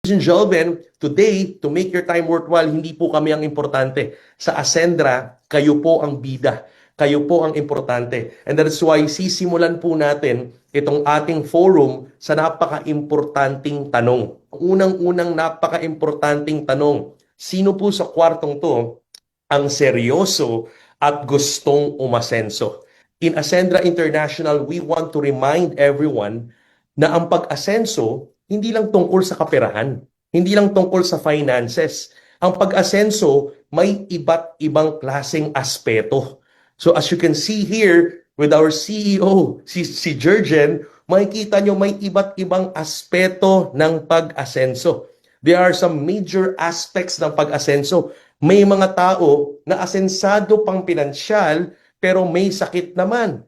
Ladies and gentlemen, today, to make your time worthwhile, hindi po kami ang importante. Sa Ascendra, kayo po ang bida. Kayo po ang importante. And that's why sisimulan po natin itong ating forum sa napaka-importanting tanong. Unang-unang napaka-importanting tanong, sino po sa kwartong to ang seryoso at gustong umasenso? In Ascendra International, we want to remind everyone na ang pag-asenso hindi lang tungkol sa kaperahan, hindi lang tungkol sa finances. Ang pag-asenso may iba't ibang klaseng aspeto. So as you can see here with our CEO, si Jurgen, makikita nyo may iba't ibang aspeto ng pag-asenso. There are some major aspects ng pag-asenso. May mga tao na asensado pang pinansyal pero may sakit naman.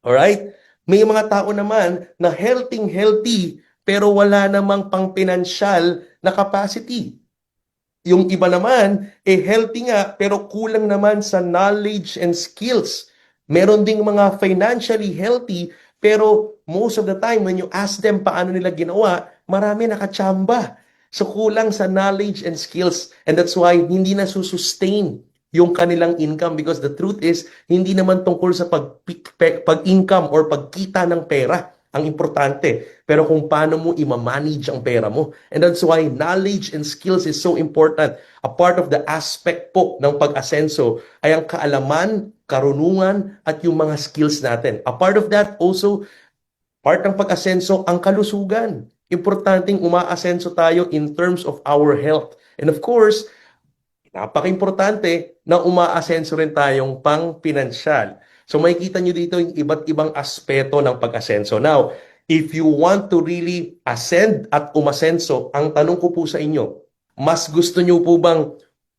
Alright? May mga tao naman na healthy pero wala namang pang-pinansyal na capacity. Yung iba naman, healthy nga, pero kulang naman sa knowledge and skills. Meron ding mga financially healthy, pero most of the time, when you ask them paano nila ginawa, marami nakatsamba. So kulang sa knowledge and skills. And that's why hindi na susustain yung kanilang income because the truth is, hindi naman tungkol sa pag-income or pagkita ng pera ang importante, pero kung paano mo i-manage ang pera mo. And that's why knowledge and skills is so important. A part of the aspect po ng pag-asenso ay ang kaalaman, karunungan, at yung mga skills natin. A part of that also, part ng pag-asenso, ang kalusugan. Importanteng umaasenso tayo in terms of our health. And of course, napaka-importante na umaasenso rin tayong pang-pinansyal. So makikita nyo dito yung iba't ibang aspeto ng pag-asenso. Now, if you want to really ascend at umasenso, ang tanong ko po sa inyo, mas gusto nyo po bang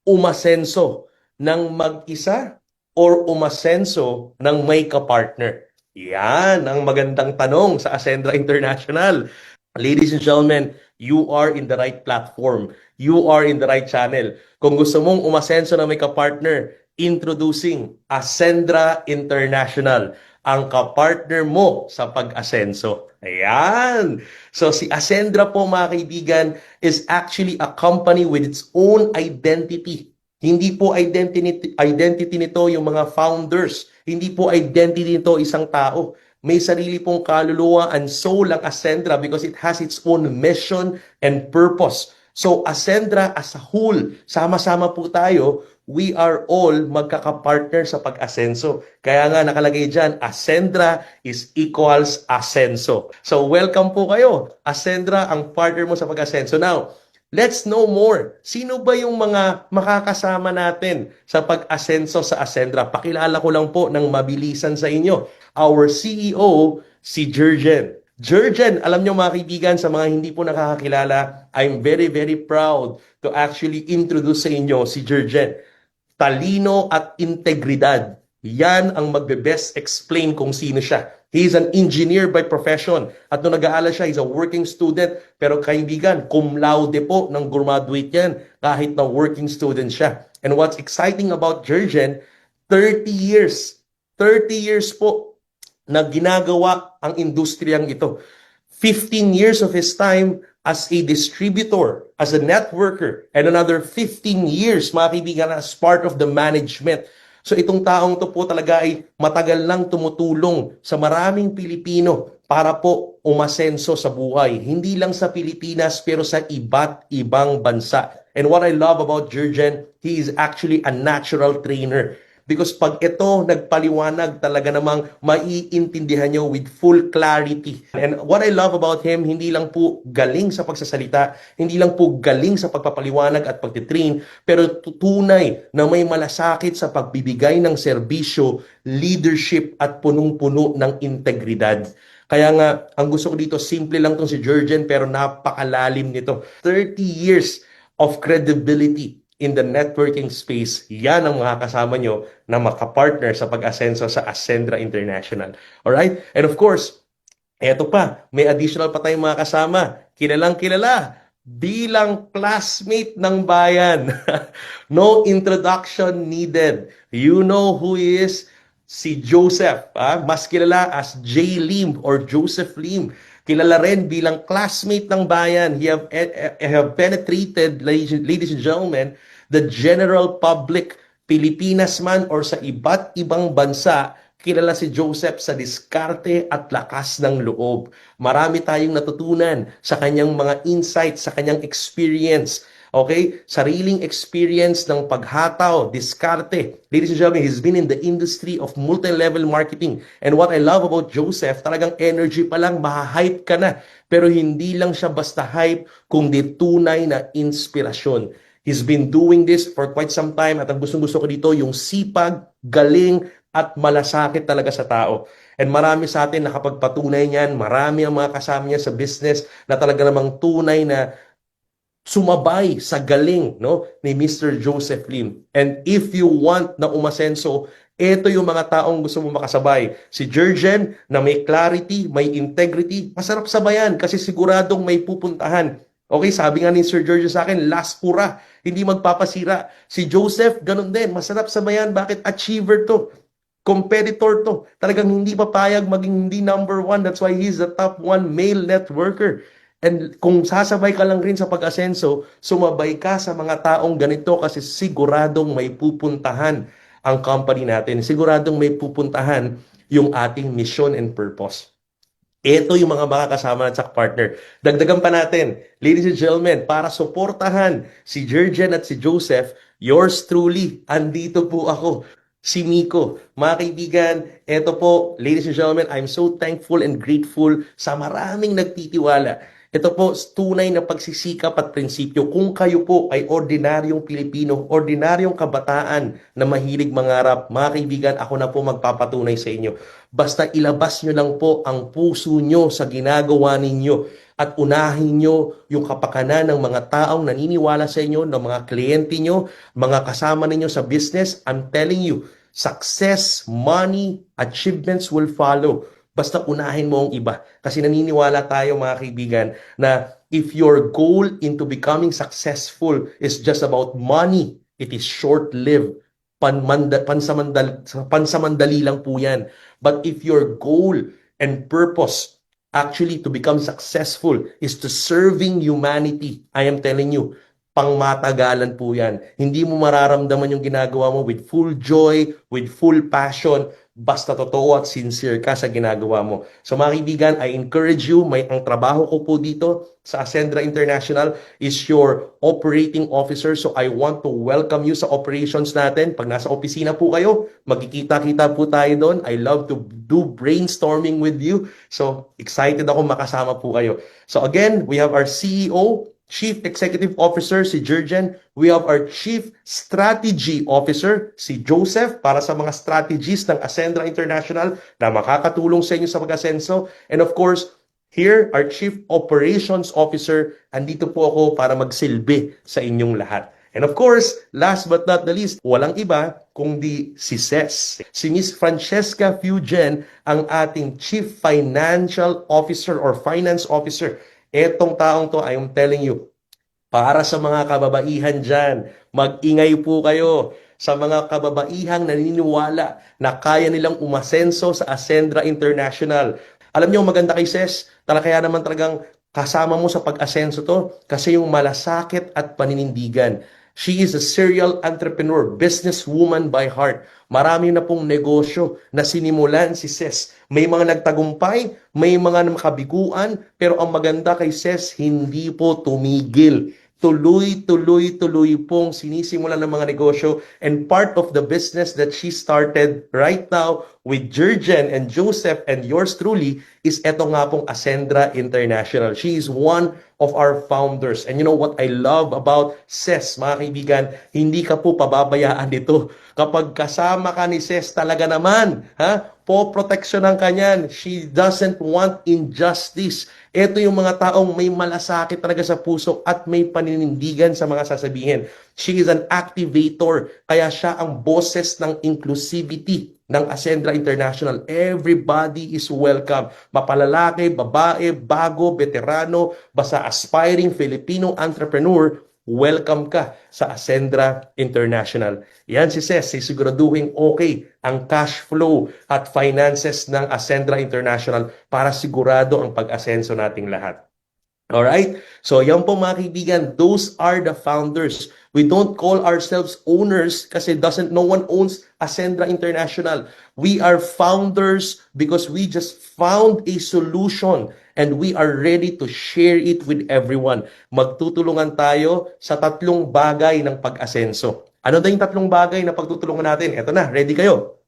umasenso ng mag-isa or umasenso ng may kapartner? Yan ang magandang tanong sa Ascendra International. Ladies and gentlemen, you are in the right platform. You are in the right channel. Kung gusto mong umasenso na may kapartner, introducing Ascendra International, ang kapartner mo sa pag-asenso. Ayan! So si Ascendra po mga kaibigan is actually a company with its own identity. Hindi po identity nito yung mga founders. Hindi po identity nito isang tao. May sarili pong kaluluwa and soul ang Ascendra because it has its own mission and purpose. So Ascendra as a whole, sama-sama po tayo, we are all magkakapartner sa pag-asenso. Kaya nga nakalagay dyan, Ascendra is equals asenso. So welcome po kayo. Ascendra ang partner mo sa pag-asenso. Now, let's know more. Sino ba yung mga makakasama natin sa pag-asenso sa Ascendra? Pakilala ko lang po ng mabilisan sa inyo. Our CEO, si Jurgen. Jurgen, alam nyo mga kaibigan, sa mga hindi po nakakakilala, I'm very proud to actually introduce sa inyo si Jurgen. Talino at integridad. Yan ang magbe-best explain kung sino siya. He is an engineer by profession. At nung nag-aaral siya, he's a working student. Pero kaibigan, cum laude po nang graduate yan kahit na working student siya. And what's exciting about Jurgen, 30 years. 30 years po na ginagawa ang industriyang ito. 15 years of his time as a distributor, as a networker, and another 15 years, mga kaibigan, as part of the management. So itong taong to po talaga ay matagal lang tumutulong sa maraming Pilipino para po umasenso sa buhay. Hindi lang sa Pilipinas, pero sa iba't ibang bansa. And what I love about Jurgen, he is actually a natural trainer. Because pag ito nagpaliwanag, talaga namang maiintindihan nyo with full clarity. And what I love about him, hindi lang po galing sa pagsasalita, hindi lang po galing sa pagpapaliwanag at pagtitrain, pero tunay na may malasakit sa pagbibigay ng serbisyo, leadership at punong-puno ng integridad. Kaya nga, ang gusto ko dito, simple lang tong si Jurgen, pero napakalalim nito. 30 years of credibility in the networking space, yan ang makakasama nyo na makapartner sa pag-asenso sa Ascendra International. Alright? And of course, eto pa, may additional pa tayong mga kasama. Kilalang kilala bilang classmate ng bayan. No introduction needed. You know who he is? Si Joseph. Mas kilala as J. Lim or Joseph Lim. Kilala rin bilang classmate ng bayan. He have penetrated, ladies and gentlemen, the general public, Pilipinas man or sa iba't ibang bansa. Kilala si Joseph sa diskarte at lakas ng loob. Marami tayong natutunan sa kanyang mga insights, sa kanyang experience. Okay? Sariling experience ng paghataw, diskarte. Ladies and gentlemen, he's been in the industry of multi-level marketing. And what I love about Joseph, talagang energy pa lang, maha-hype ka na. Pero hindi lang siya basta hype, kundi tunay na inspirasyon. He's been doing this for quite some time at ang gustong-gusto ko dito, yung sipag, galing, at malasakit talaga sa tao. And marami sa atin nakapagpatunay niyan, marami ang mga kasama niya sa business na talaga namang tunay na sumabay sa galing, no, ni Mr. Joseph Lim. And if you want na umasenso, ito yung mga taong gusto mo makasabay. Si Jurgen na may clarity, may integrity, masarap sabayan kasi siguradong may pupuntahan. Okay, sabi nga ni Sir Jurgen sa akin, last pura, hindi magpapasira. Si Joseph, ganun din, masarap sabayan. Bakit? Achiever to. Competitor to. Talagang hindi papayag maging hindi number one. That's why he's the top one male networker. And kung sasabay ka lang rin sa pag-asenso, sumabay ka sa mga taong ganito kasi siguradong may pupuntahan ang company natin. Siguradong may pupuntahan yung ating mission and purpose. Ito yung mga makakasama at sa partner. Dagdagan pa natin, ladies and gentlemen, para suportahan si Jurgen at si Joseph, yours truly, andito po ako, si Miko. Mga kaibigan, ito po, ladies and gentlemen, I'm so thankful and grateful sa maraming nagtitiwala. Ito po, tunay na pagsisikap at prinsipyo. Kung kayo po ay ordinaryong Pilipino, ordinaryong kabataan na mahilig mangarap, mga kaibigan, ako na po magpapatunay sa inyo. Basta ilabas nyo lang po ang puso nyo sa ginagawa ninyo at unahin nyo yung kapakanan ng mga taong naniniwala sa inyo, ng mga kliyente nyo, mga kasama ninyo sa business. I'm telling you, success, money, achievements will follow. Basta unahin mo ang iba. Kasi naniniwala tayo mga kaibigan na if your goal into becoming successful is just about money, it is short-lived. Pansamandali lang po yan. But if your goal and purpose actually to become successful is to serving humanity, I am telling you, pangmatagalan po yan. Hindi mo mararamdaman yung ginagawa mo with full joy, with full passion, basta totoo at sincere ka sa ginagawa mo. So mga kaibigan, I encourage you, ang trabaho ko po dito sa Ascendra International is your operating officer. So I want to welcome you sa operations natin. Pag nasa opisina po kayo, magkikita-kita po tayo doon. I love to do brainstorming with you. So excited ako makasama po kayo. So again, we have our CEO, Chief Executive Officer si Jurgen. We have our Chief Strategy Officer si Joseph para sa mga strategies ng Ascendra International na makakatulong sa inyo sa pag-asenso. And of course, here, our Chief Operations Officer, andito po ako para magsilbi sa inyong lahat. And of course, last but not the least, walang iba kundi si Ces. Si Miss Francesca Fugen, ang ating Chief Financial Officer or Finance Officer. Etong taong to, I am telling you, para sa mga kababaihan dyan, mag-ingay po kayo sa mga kababaihang naniniwala na kaya nilang umasenso sa Ascendra International. Alam niyo, maganda kay Ces, kaya naman talagang kasama mo sa pag-asenso to kasi yung malasakit at paninindigan. She is a serial entrepreneur, businesswoman by heart. Marami na pong negosyo na sinimulan si Ces. May mga nagtagumpay, may mga makabiguan, pero ang maganda kay Ces, hindi po tumigil. Tuloy-tuloy pong sinisimulan ng mga negosyo, and part of the business that she started right now with Jurgen and Joseph and yours truly is eto nga pong Ascendra International. She is one of our founders. And you know what I love about Ces, mga kaibigan, hindi ka po pababayaan dito. Kapag kasama ka ni Ces, talaga naman, poproteksyonan ka niyan. She doesn't want injustice. Ito yung mga taong may malasakit talaga sa puso at may paninindigan sa mga sasabihin. She is an activator, kaya siya ang boses ng inclusivity ng Ascendra International. Everybody is welcome. Mapalalaki, babae, bago, veterano, basta aspiring Filipino entrepreneur, welcome ka sa Ascendra International. Yan si Ces, sisiguraduhin okay ang cash flow at finances ng Ascendra International para sigurado ang pag-asenso nating lahat. Alright? So, yan po mga kaibigan, those are the founders. We don't call ourselves owners kasi no one owns Ascendra International. We are founders because we just found a solution and we are ready to share it with everyone. Magtutulungan tayo sa tatlong bagay ng pag-asenso. Ano daw yung tatlong bagay na pagtutulungan natin? Eto na, ready kayo?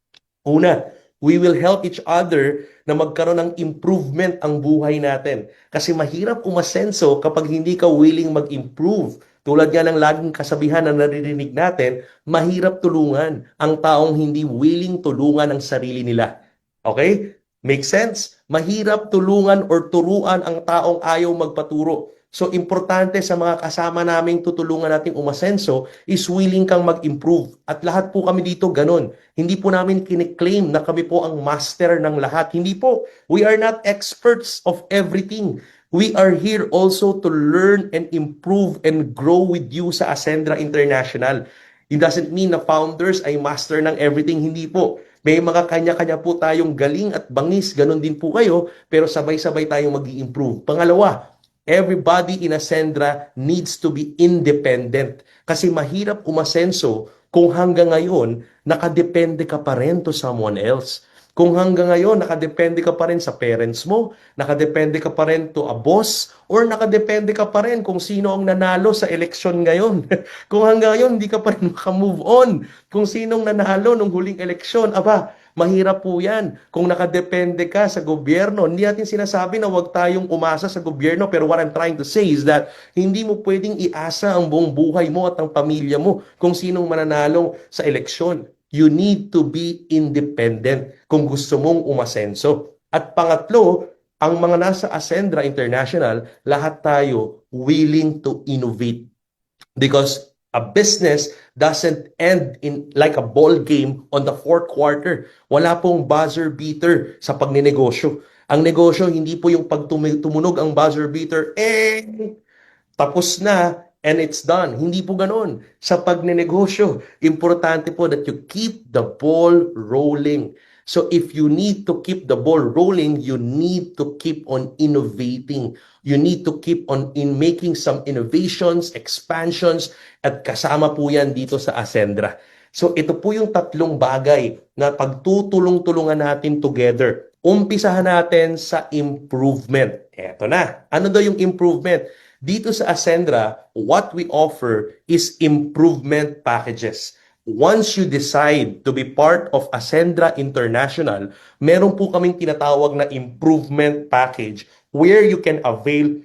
Una, we will help each other na magkaroon ng improvement ang buhay natin. Kasi mahirap umasenso kapag hindi ka willing mag-improve. Tulad nga ng laging kasabihan na naririnig natin, mahirap tulungan ang taong hindi willing tulungan ang sarili nila. Okay? Make sense? Mahirap tulungan or turuan ang taong ayaw magpaturo. So, importante sa mga kasama naming tutulungan nating umasenso is willing kang mag-improve. At lahat po kami dito ganun. Hindi po namin kiniklaim na kami po ang master ng lahat. Hindi po. We are not experts of everything. We are here also to learn and improve and grow with you sa Ascendra International. It doesn't mean na founders ay master ng everything. Hindi po. May mga kanya-kanya po tayong galing at bangis. Ganon din po kayo. Pero sabay-sabay tayong mag-i-improve. Pangalawa, everybody in Ascendra needs to be independent. Kasi mahirap umasenso kung hanggang ngayon, nakadepende ka pa rin to someone else. Kung hanggang ngayon, nakadepende ka pa rin sa parents mo, nakadepende ka pa rin to a boss, or nakadepende ka pa rin kung sino ang nanalo sa eleksyon ngayon. Kung hanggang ngayon, hindi ka pa rin makamove on kung sinong nanalo nung huling eleksyon, aba, mahirap po yan. Kung nakadepende ka sa gobyerno, hindi natin sinasabi na huwag tayong umasa sa gobyerno, pero what I'm trying to say is that hindi mo pwedeng iasa ang buong buhay mo at ang pamilya mo kung sinong mananalo sa eleksyon. You need to be independent kung gusto mong umasenso. At pangatlo, ang mga nasa Ascendra International, lahat tayo willing to innovate. Because a business doesn't end in like a ball game on the fourth quarter. Wala pong buzzer beater sa pagninegosyo. Ang negosyo, hindi po yung pag tumunog ang buzzer beater, tapos na, and it's done. Hindi po ganon. Sa pagnenegosyo, importante po that you keep the ball rolling. So if you need to keep the ball rolling, you need to keep on innovating. You need to keep on making some innovations, expansions, at kasama po yan dito sa Ascendra. So ito po yung tatlong bagay na pagtutulong-tulungan natin together. Umpisahan natin sa improvement. Eto na. Ano daw yung improvement? Dito sa Ascendra, what we offer is improvement packages. Once you decide to be part of Ascendra International, meron po kaming tinatawag na improvement package where you can avail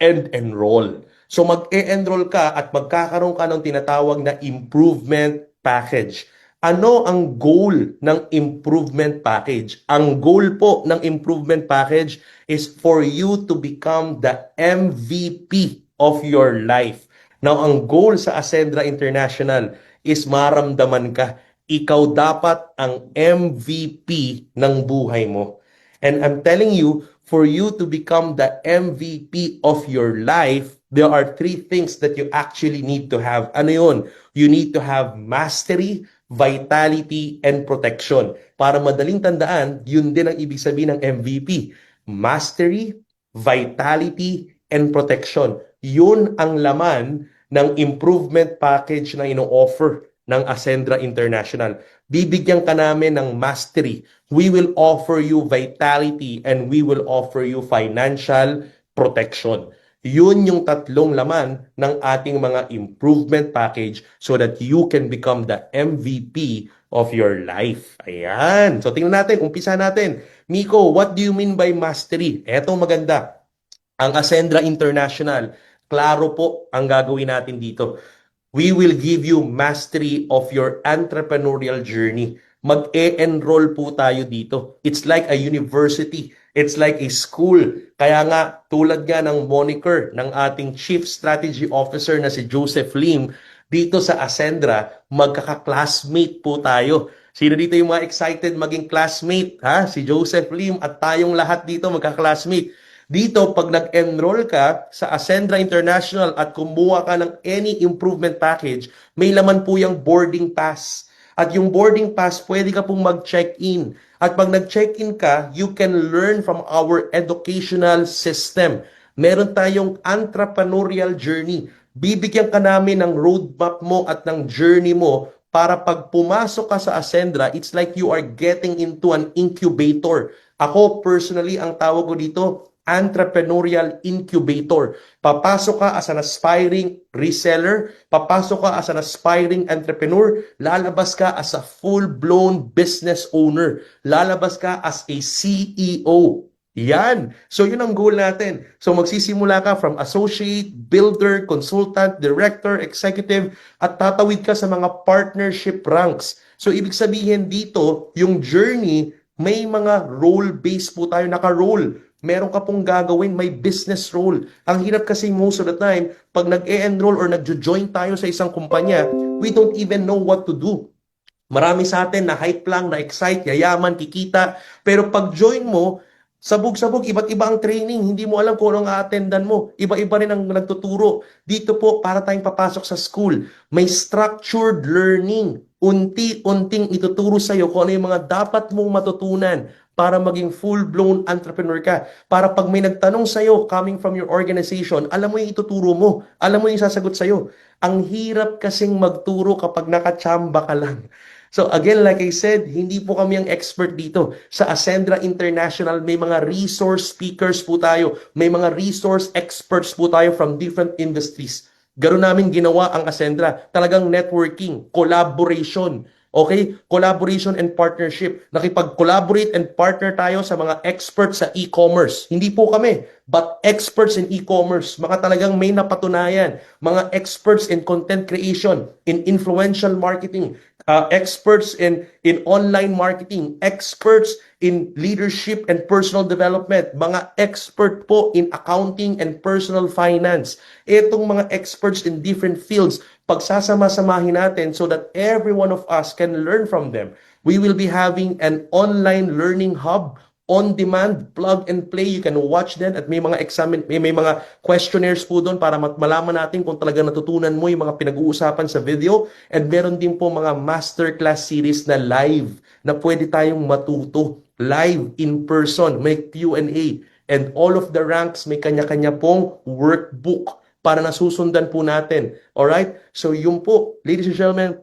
and enroll. So mag-e-enroll ka at magkakaroon ka ng tinatawag na improvement package. Ano ang goal ng improvement package? Ang goal po ng improvement package is for you to become the MVP of your life. Now, ang goal sa Ascendra International is maramdaman ka. Ikaw dapat ang MVP ng buhay mo. And I'm telling you, for you to become the MVP of your life, there are three things that you actually need to have. Ano yun? You need to have mastery, vitality, and protection. Para madaling tandaan, yun din ang ibig sabihin ng MVP. Mastery, vitality, and protection. Yun ang laman ng improvement package na ino-offer ng Ascendra International. Bibigyan ka namin ng mastery. We will offer you vitality and we will offer you financial protection. Yun yung tatlong laman ng ating mga improvement package so that you can become the MVP of your life. Ayan. So tingnan natin, umpisa natin. Miko, what do you mean by mastery? Eto maganda. Ang Ascendra International, klaro po ang gagawin natin dito. We will give you mastery of your entrepreneurial journey. Mag-e-enroll po tayo dito. It's like a university. It's like a school. Kaya nga, tulad nga ng moniker ng ating Chief Strategy Officer na si Joseph Lim, dito sa Ascendra, magkaka-classmate po tayo. Sino dito yung mga excited maging classmate? Ha? Si Joseph Lim at tayong lahat dito magka-classmate. Dito, pag nag-enroll ka sa Ascendra International at kumuha ka ng any improvement package, may laman po yung boarding pass. At yung boarding pass, pwede ka pong mag-check-in. At pag nag-check-in ka, you can learn from our educational system. Meron tayong entrepreneurial journey. Bibigyan ka namin ng roadmap mo at ng journey mo para pag pumasok ka sa Ascendra, it's like you are getting into an incubator. Ako, personally, ang tawag ko dito, entrepreneurial incubator. Papasok ka as an aspiring reseller, papasok ka as an aspiring entrepreneur, lalabas ka as a full-blown business owner, lalabas ka as a CEO. Yan. So yun ang goal natin. So magsisimula ka from associate, builder, consultant, director, executive, at tatawid ka sa mga partnership ranks. So ibig sabihin dito, yung journey, may mga role-based po tayo, naka-role. Meron ka pong gagawin, may business role. Ang hirap kasi most of the time, pag nag-e-enroll or nag-join tayo sa isang kumpanya, we don't even know what to do. Marami sa atin na hype lang, na excite, yayaman, kikita. Pero pag join mo, sabog-sabog, iba't iba ang training. Hindi mo alam kung anong a-attendan mo. Iba-iba rin ang nagtuturo. Dito po, para tayong papasok sa school, may structured learning. Unti-unting ituturo sa'yo kung ano yung mga dapat mong matutunan para maging full-blown entrepreneur ka. Para pag may nagtanong sa'yo coming from your organization, alam mo yung ituturo mo. Alam mo yung sasagot sa'yo. Ang hirap kasing magturo kapag nakachamba ka lang. So again, like I said, hindi po kami ang expert dito. Sa Ascendra International, may mga resource speakers po tayo. May mga resource experts po tayo from different industries. Ganoon namin ginawa ang Ascendra. Talagang networking, collaboration. Okay? Collaboration and partnership. Nakipag-collaborate and partner tayo sa mga experts sa e-commerce. Hindi po kami, but experts in e-commerce. Mga talagang may napatunayan. Mga experts in content creation, in influential marketing, experts in online marketing, experts in leadership and personal development, mga expert po in accounting and personal finance. Itong mga experts in different fields, pagsasama-samahin natin so that every one of us can learn from them. We will be having an online learning hub on demand, plug and play. You can watch them at may mga may mga questionnaires po doon para malaman natin kung talaga natutunan mo yung mga pinag-uusapan sa video. And meron din po mga masterclass series na live na pwede tayong matuto. Live, in person, may Q&A. And all of the ranks may kanya-kanya pong workbook para nasusundan po natin. Alright? So yun po, ladies and gentlemen,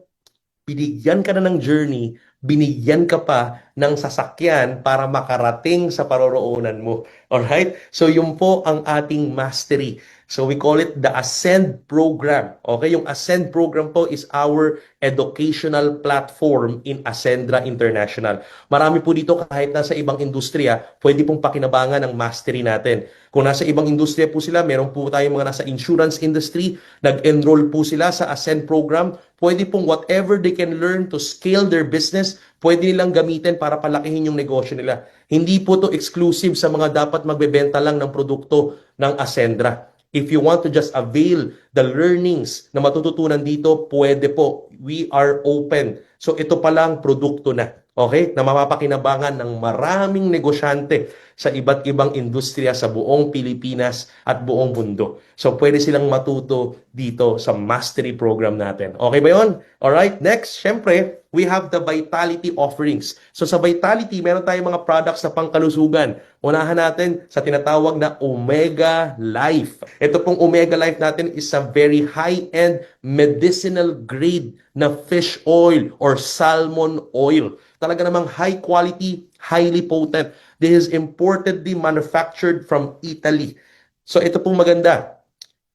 binigyan ka na ng journey, binigyan ka pa ng sasakyan para makarating sa paroroonan mo. Alright? So yun po ang ating mastery. So we call it the Ascend Program. Okay? Yung Ascend Program po is our educational platform in Ascendra International. Marami po dito kahit nasa ibang industriya, pwede pong pakinabangan ang mastery natin. Kung nasa ibang industriya po sila, meron po tayong mga nasa insurance industry, nag-enroll po sila sa Ascend Program, pwede pong whatever they can learn to scale their business, pwede nilang gamitin para palakihin yung negosyo nila. Hindi po to exclusive sa mga dapat magbebenta lang ng produkto ng Ascendra. If you want to just avail the learnings na matututunan dito, pwede po. We are open. So ito pa lang produkto na. Okay? Na mapapakinabangan ng maraming negosyante sa iba't ibang industriya sa buong Pilipinas at buong mundo. So pwede silang matuto dito sa mastery program natin. Okay ba yun? Alright, next, syempre, we have the Vitality offerings. So sa Vitality, meron tayong mga products na pangkalusugan. Unahan natin sa tinatawag na Omega Life. Ito pong Omega Life natin is a very high-end medicinal grade na fish oil or salmon oil. Talaga namang high quality, highly potent. This is importedly manufactured from Italy. So ito pong maganda.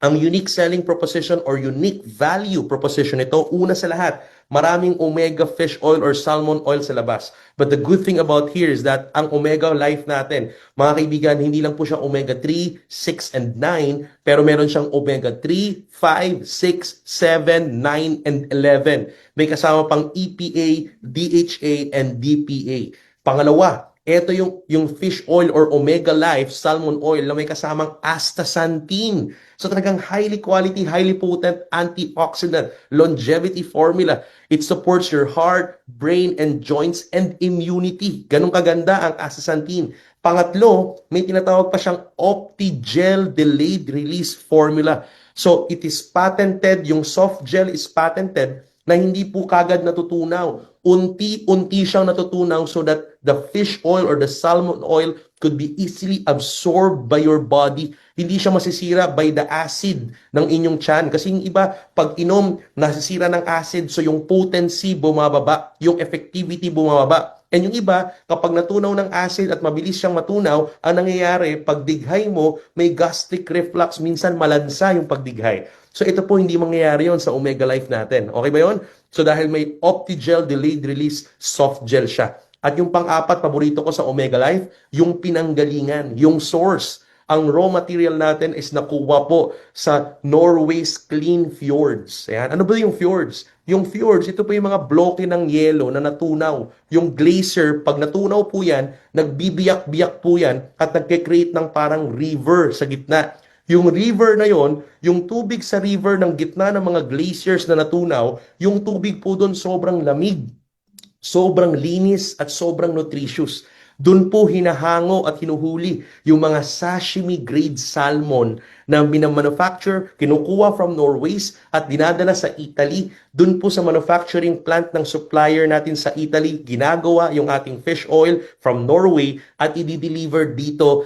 Ang unique selling proposition or unique value proposition nito, una sa lahat, maraming omega fish oil or salmon oil sa labas. But the good thing about here is that ang Omega Life natin, mga kaibigan, hindi lang po siya omega 3, 6, and 9, pero meron siyang omega 3, 5, 6, 7, 9, and 11. May kasama pang EPA, DHA, and DPA. Pangalawa, ito yung fish oil or Omega Life salmon oil na may kasamang astaxanthin. So talagang highly quality, highly potent antioxidant, longevity formula. It supports your heart, brain, and joints and immunity. Ganun kaganda ang astaxanthin. Pangatlo, may tinatawag pa siyang Optigel Delayed Release Formula. So, it is patented, yung soft gel is patented na hindi po kagad natutunaw. Unti-unti siyang natutunaw so that the fish oil or the salmon oil could be easily absorbed by your body. Hindi siya masisira by the acid ng inyong tiyan. Kasi yung iba, pag inom, nasisira ng acid, so yung potency bumababa, yung effectivity bumababa. And yung iba, kapag natunaw ng acid at mabilis siyang matunaw, ang nangyayari, pag dighay mo, may gastric reflux, minsan malansa yung pagdighay. So ito po hindi mangyayari yon sa Omega Life natin. Okay ba yon? So dahil may Optigel Delayed Release Soft Gel siya. At yung pang-apat, paborito ko sa Omega Life, yung pinanggalingan, yung source. Ang raw material natin is nakuha po sa Norway's Clean Fjords. Ayan. Ano ba yung fjords? Yung fjords, ito po yung mga bloke ng yelo na natunaw. Yung glacier, pag natunaw po yan, nagbibiyak-biyak po yan at nagke-create ng parang river sa gitna. Yung river na yon, yung tubig sa river ng gitna ng mga glaciers na natunaw, yung tubig po doon sobrang lamig, sobrang linis at sobrang nutritious. Doon po hinahango at hinuhuli yung mga sashimi grade salmon na minamanufacture, kinukuha from Norway's at dinadala sa Italy. Doon po sa manufacturing plant ng supplier natin sa Italy, ginagawa yung ating fish oil from Norway at i-deliver dito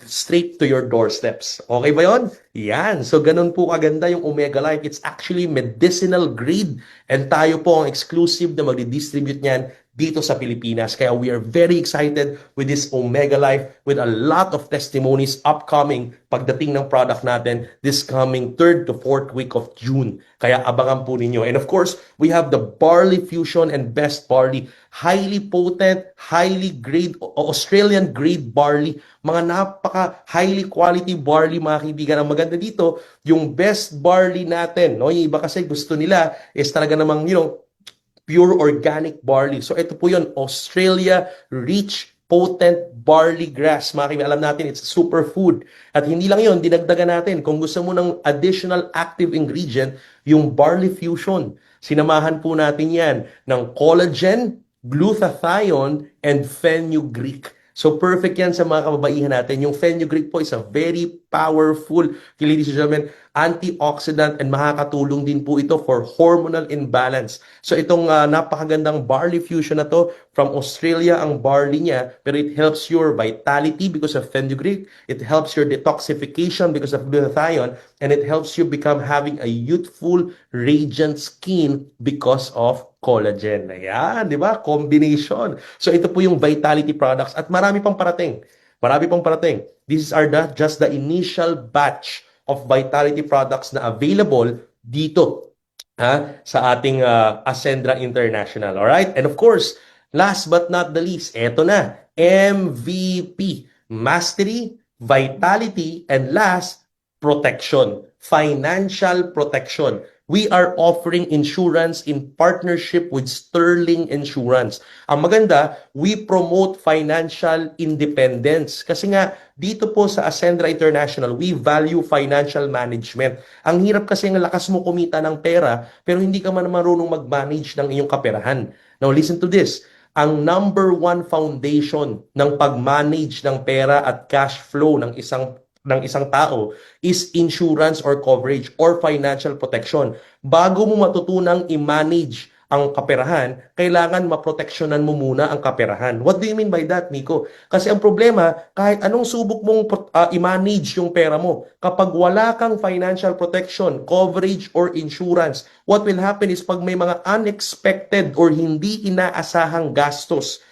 straight to your doorsteps. Okay ba yon? Yan. So, ganun po kaganda yung Omega Life. It's actually medicinal grade and tayo po ang exclusive na magdi-distribute niyan dito sa Pilipinas. Kaya we are very excited with this Omega Life with a lot of testimonies upcoming pagdating ng product natin this coming 3rd to 4th week of June. Kaya abangan po ninyo. And of course, we have the Barley Fusion and Best Barley. Highly potent, highly grade, Australian grade barley. Mga napaka highly quality barley mga kaibigan. Ang maganda dito, yung best barley natin, no? Yung iba kasi gusto nila is talaga namang, pure organic barley. So ito po yun, Australia Rich Potent Barley Grass. Mga kaibigan, alam natin, it's a superfood. At hindi lang yun, dinagdagan natin. Kung gusto mo ng additional active ingredient, yung Barley Fusion. Sinamahan po natin yan ng collagen, glutathione, and fenugreek. So perfect yan sa mga kababaihan natin. Yung fenugreek po is a very powerful, ladies and gentlemen, antioxidant and makakatulong din po ito for hormonal imbalance. So itong napakagandang barley fusion na to, from Australia ang barley niya, pero it helps your vitality because of fenugreek, it helps your detoxification because of glutathione, and it helps you become having a youthful, radiant skin because of collagen. Ayan, di ba? Combination. So ito po yung vitality products at marami pang parating. Marami pang parating. These are just the initial batch of vitality products na available dito sa ating Ascendra International. Alright? And of course, last but not the least, eto na, MVP. Mastery, Vitality, and last, Protection. Financial protection. We are offering insurance in partnership with Sterling Insurance. Ang maganda, we promote financial independence. Kasi nga, dito po sa Ascendra International, we value financial management. Ang hirap kasi ng lakas mo kumita ng pera, pero hindi ka man marunong mag-manage ng iyong kaperahan. Now, listen to this. Ang number one foundation ng pag-manage ng pera at cash flow ng isang tao is insurance or coverage or financial protection. Bago mo matutunang i-manage ang kaperahan, kailangan maproteksyonan mo muna ang kaperahan. What do you mean by that, Nico? Kasi ang problema, kahit anong subok mong i-manage yung pera mo, kapag wala kang financial protection, coverage, or insurance, what will happen is pag may mga unexpected or hindi inaasahang gastos,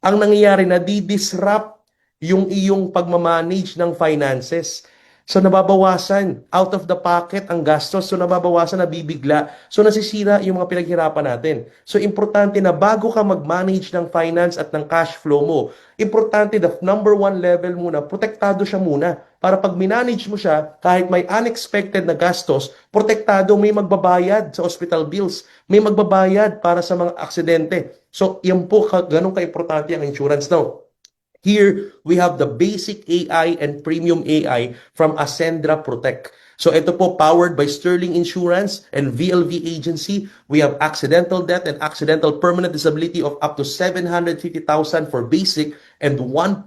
ang nangyayari na di-disrupt yung iyong pagmamanage ng finances. So nababawasan, out of the pocket ang gastos, so nababawasan, nabibigla, so nasisira yung mga pinaghirapan natin. So importante na bago ka mag-manage ng finance at ng cash flow mo, importante the number one level muna, protektado siya muna. Para pag minanage mo siya, kahit may unexpected na gastos, protektado, may magbabayad sa hospital bills, may magbabayad para sa mga aksidente. So yan po, ganun ka-importante ang insurance now. Here, we have the basic AI and premium AI from Ascendra Protect. So ito po, powered by Sterling Insurance and VLV Agency. We have accidental death and accidental permanent disability of up to 750,000 for basic and 1.5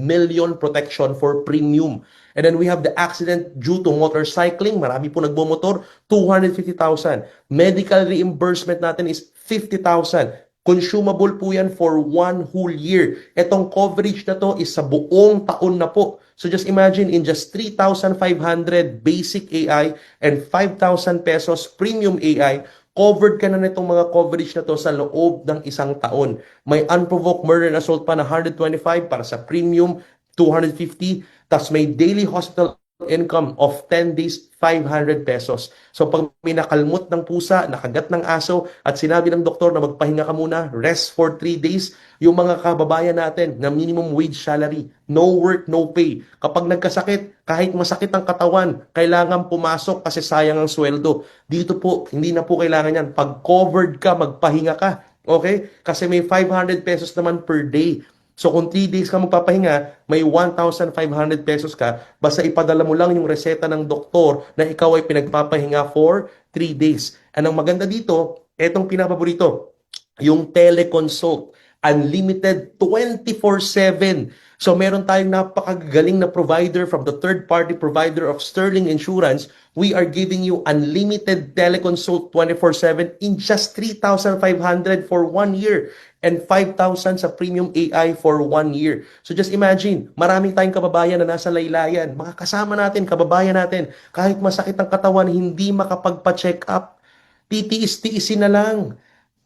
million protection for premium. And then we have the accident due to motorcycling. Marami po nagbomotor, 250,000. Medical reimbursement natin is 50,000. Consumable po yan for 1 whole year. Itong coverage na to is sa buong taon na po. So just imagine, in just 3,500 basic AI and 5,000 pesos premium AI, covered ka na nitong mga coverage na to sa loob ng isang taon. May unprovoked murder and assault pa na 125 para sa premium, 250. Tas may daily hospital income of 10 days, 500 pesos. So pag may nakalmot ng pusa, nakagat ng aso, at sinabi ng doktor na magpahinga ka muna, rest for 3 days, yung mga kababayan natin na minimum wage salary, no work, no pay. Kapag nagkasakit, kahit masakit ang katawan, kailangan pumasok kasi sayang ang sweldo. Dito po, hindi na po kailangan yan. Pag covered ka, magpahinga ka. Okay? Kasi may 500 pesos naman per day. So kung 3 days ka magpapahinga, may 1,500 pesos ka, basta ipadala mo lang yung reseta ng doktor na ikaw ay pinagpapahinga for 3 days. And ang maganda dito, etong pinapaborito, yung teleconsult, unlimited 24/7. So meron tayong napakagaling na provider from the third-party provider of Sterling Insurance. We are giving you unlimited teleconsult 24/7 in just 3,500 for 1 year and 5,000 sa premium AI for 1 year. So just imagine, maraming tayong kababayan na nasa laylayan, mga kasama natin, kababayan natin, kahit masakit ang katawan, hindi makapagpa-check up. Titiis-tiisin na lang.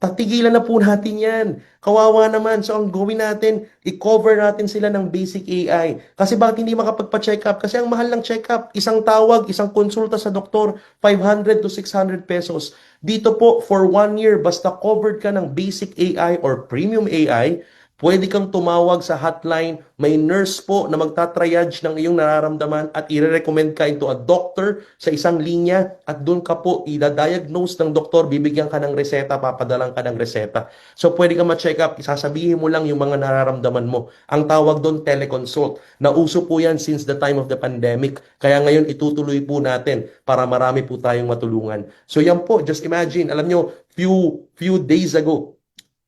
Tatigilan na po natin yan. Kawawa naman. So ang gawin natin, i-cover natin sila ng basic AI. Kasi bakit hindi makapagpa-check up? Kasi ang mahal ng check up, isang tawag, isang konsulta sa doktor, 500 to 600 pesos. Dito po, for 1 year, basta covered ka ng basic AI or premium AI, pwede kang tumawag sa hotline. May nurse po na magtatriage ng iyong nararamdaman at i-recommend ka into a doctor sa isang linya at doon ka po i-diagnose ng doktor, bibigyan ka ng reseta, papadalang ka ng reseta. So pwede ka ma-check up, isasabihin mo lang yung mga nararamdaman mo. Ang tawag doon, teleconsult. Nauso po yan since the time of the pandemic. Kaya ngayon itutuloy po natin para marami po tayong matulungan. So yan po, just imagine, alam nyo, few days ago,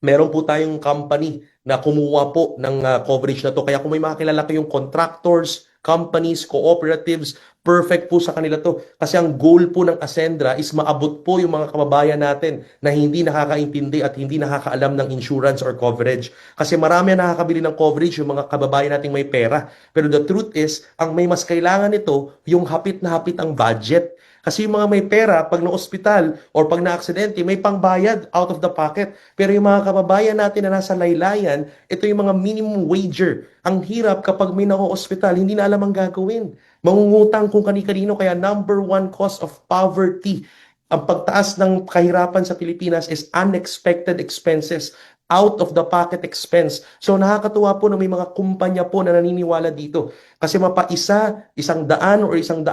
meron po tayong company na kumuha po ng coverage na to. Kaya kung may mga kilala kayong contractors, companies, cooperatives, perfect po sa kanila to. Kasi ang goal po ng Ascendra is maabot po yung mga kababayan natin na hindi nakakaintindi at hindi nakakaalam ng insurance or coverage. Kasi marami ang nakakabili ng coverage yung mga kababayan nating may pera. Pero the truth is, ang may mas kailangan nito, yung hapit na hapit ang budget. Kasi yung mga may pera, pag na-ospital or pag na-aksidente, may pangbayad out of the pocket. Pero yung mga kababayan natin na nasa laylayan, ito yung mga minimum wager. Ang hirap kapag may na-ospital, hindi na alam ang gagawin. Mangungutang kung kani-kanino, kaya number 1 cause of poverty. Ang pagtaas ng kahirapan sa Pilipinas is unexpected expenses, out of the pocket expense. So nakakatuwa po na may mga kumpanya po na naniniwala dito. Kasi mapaisa, 100 or 100,000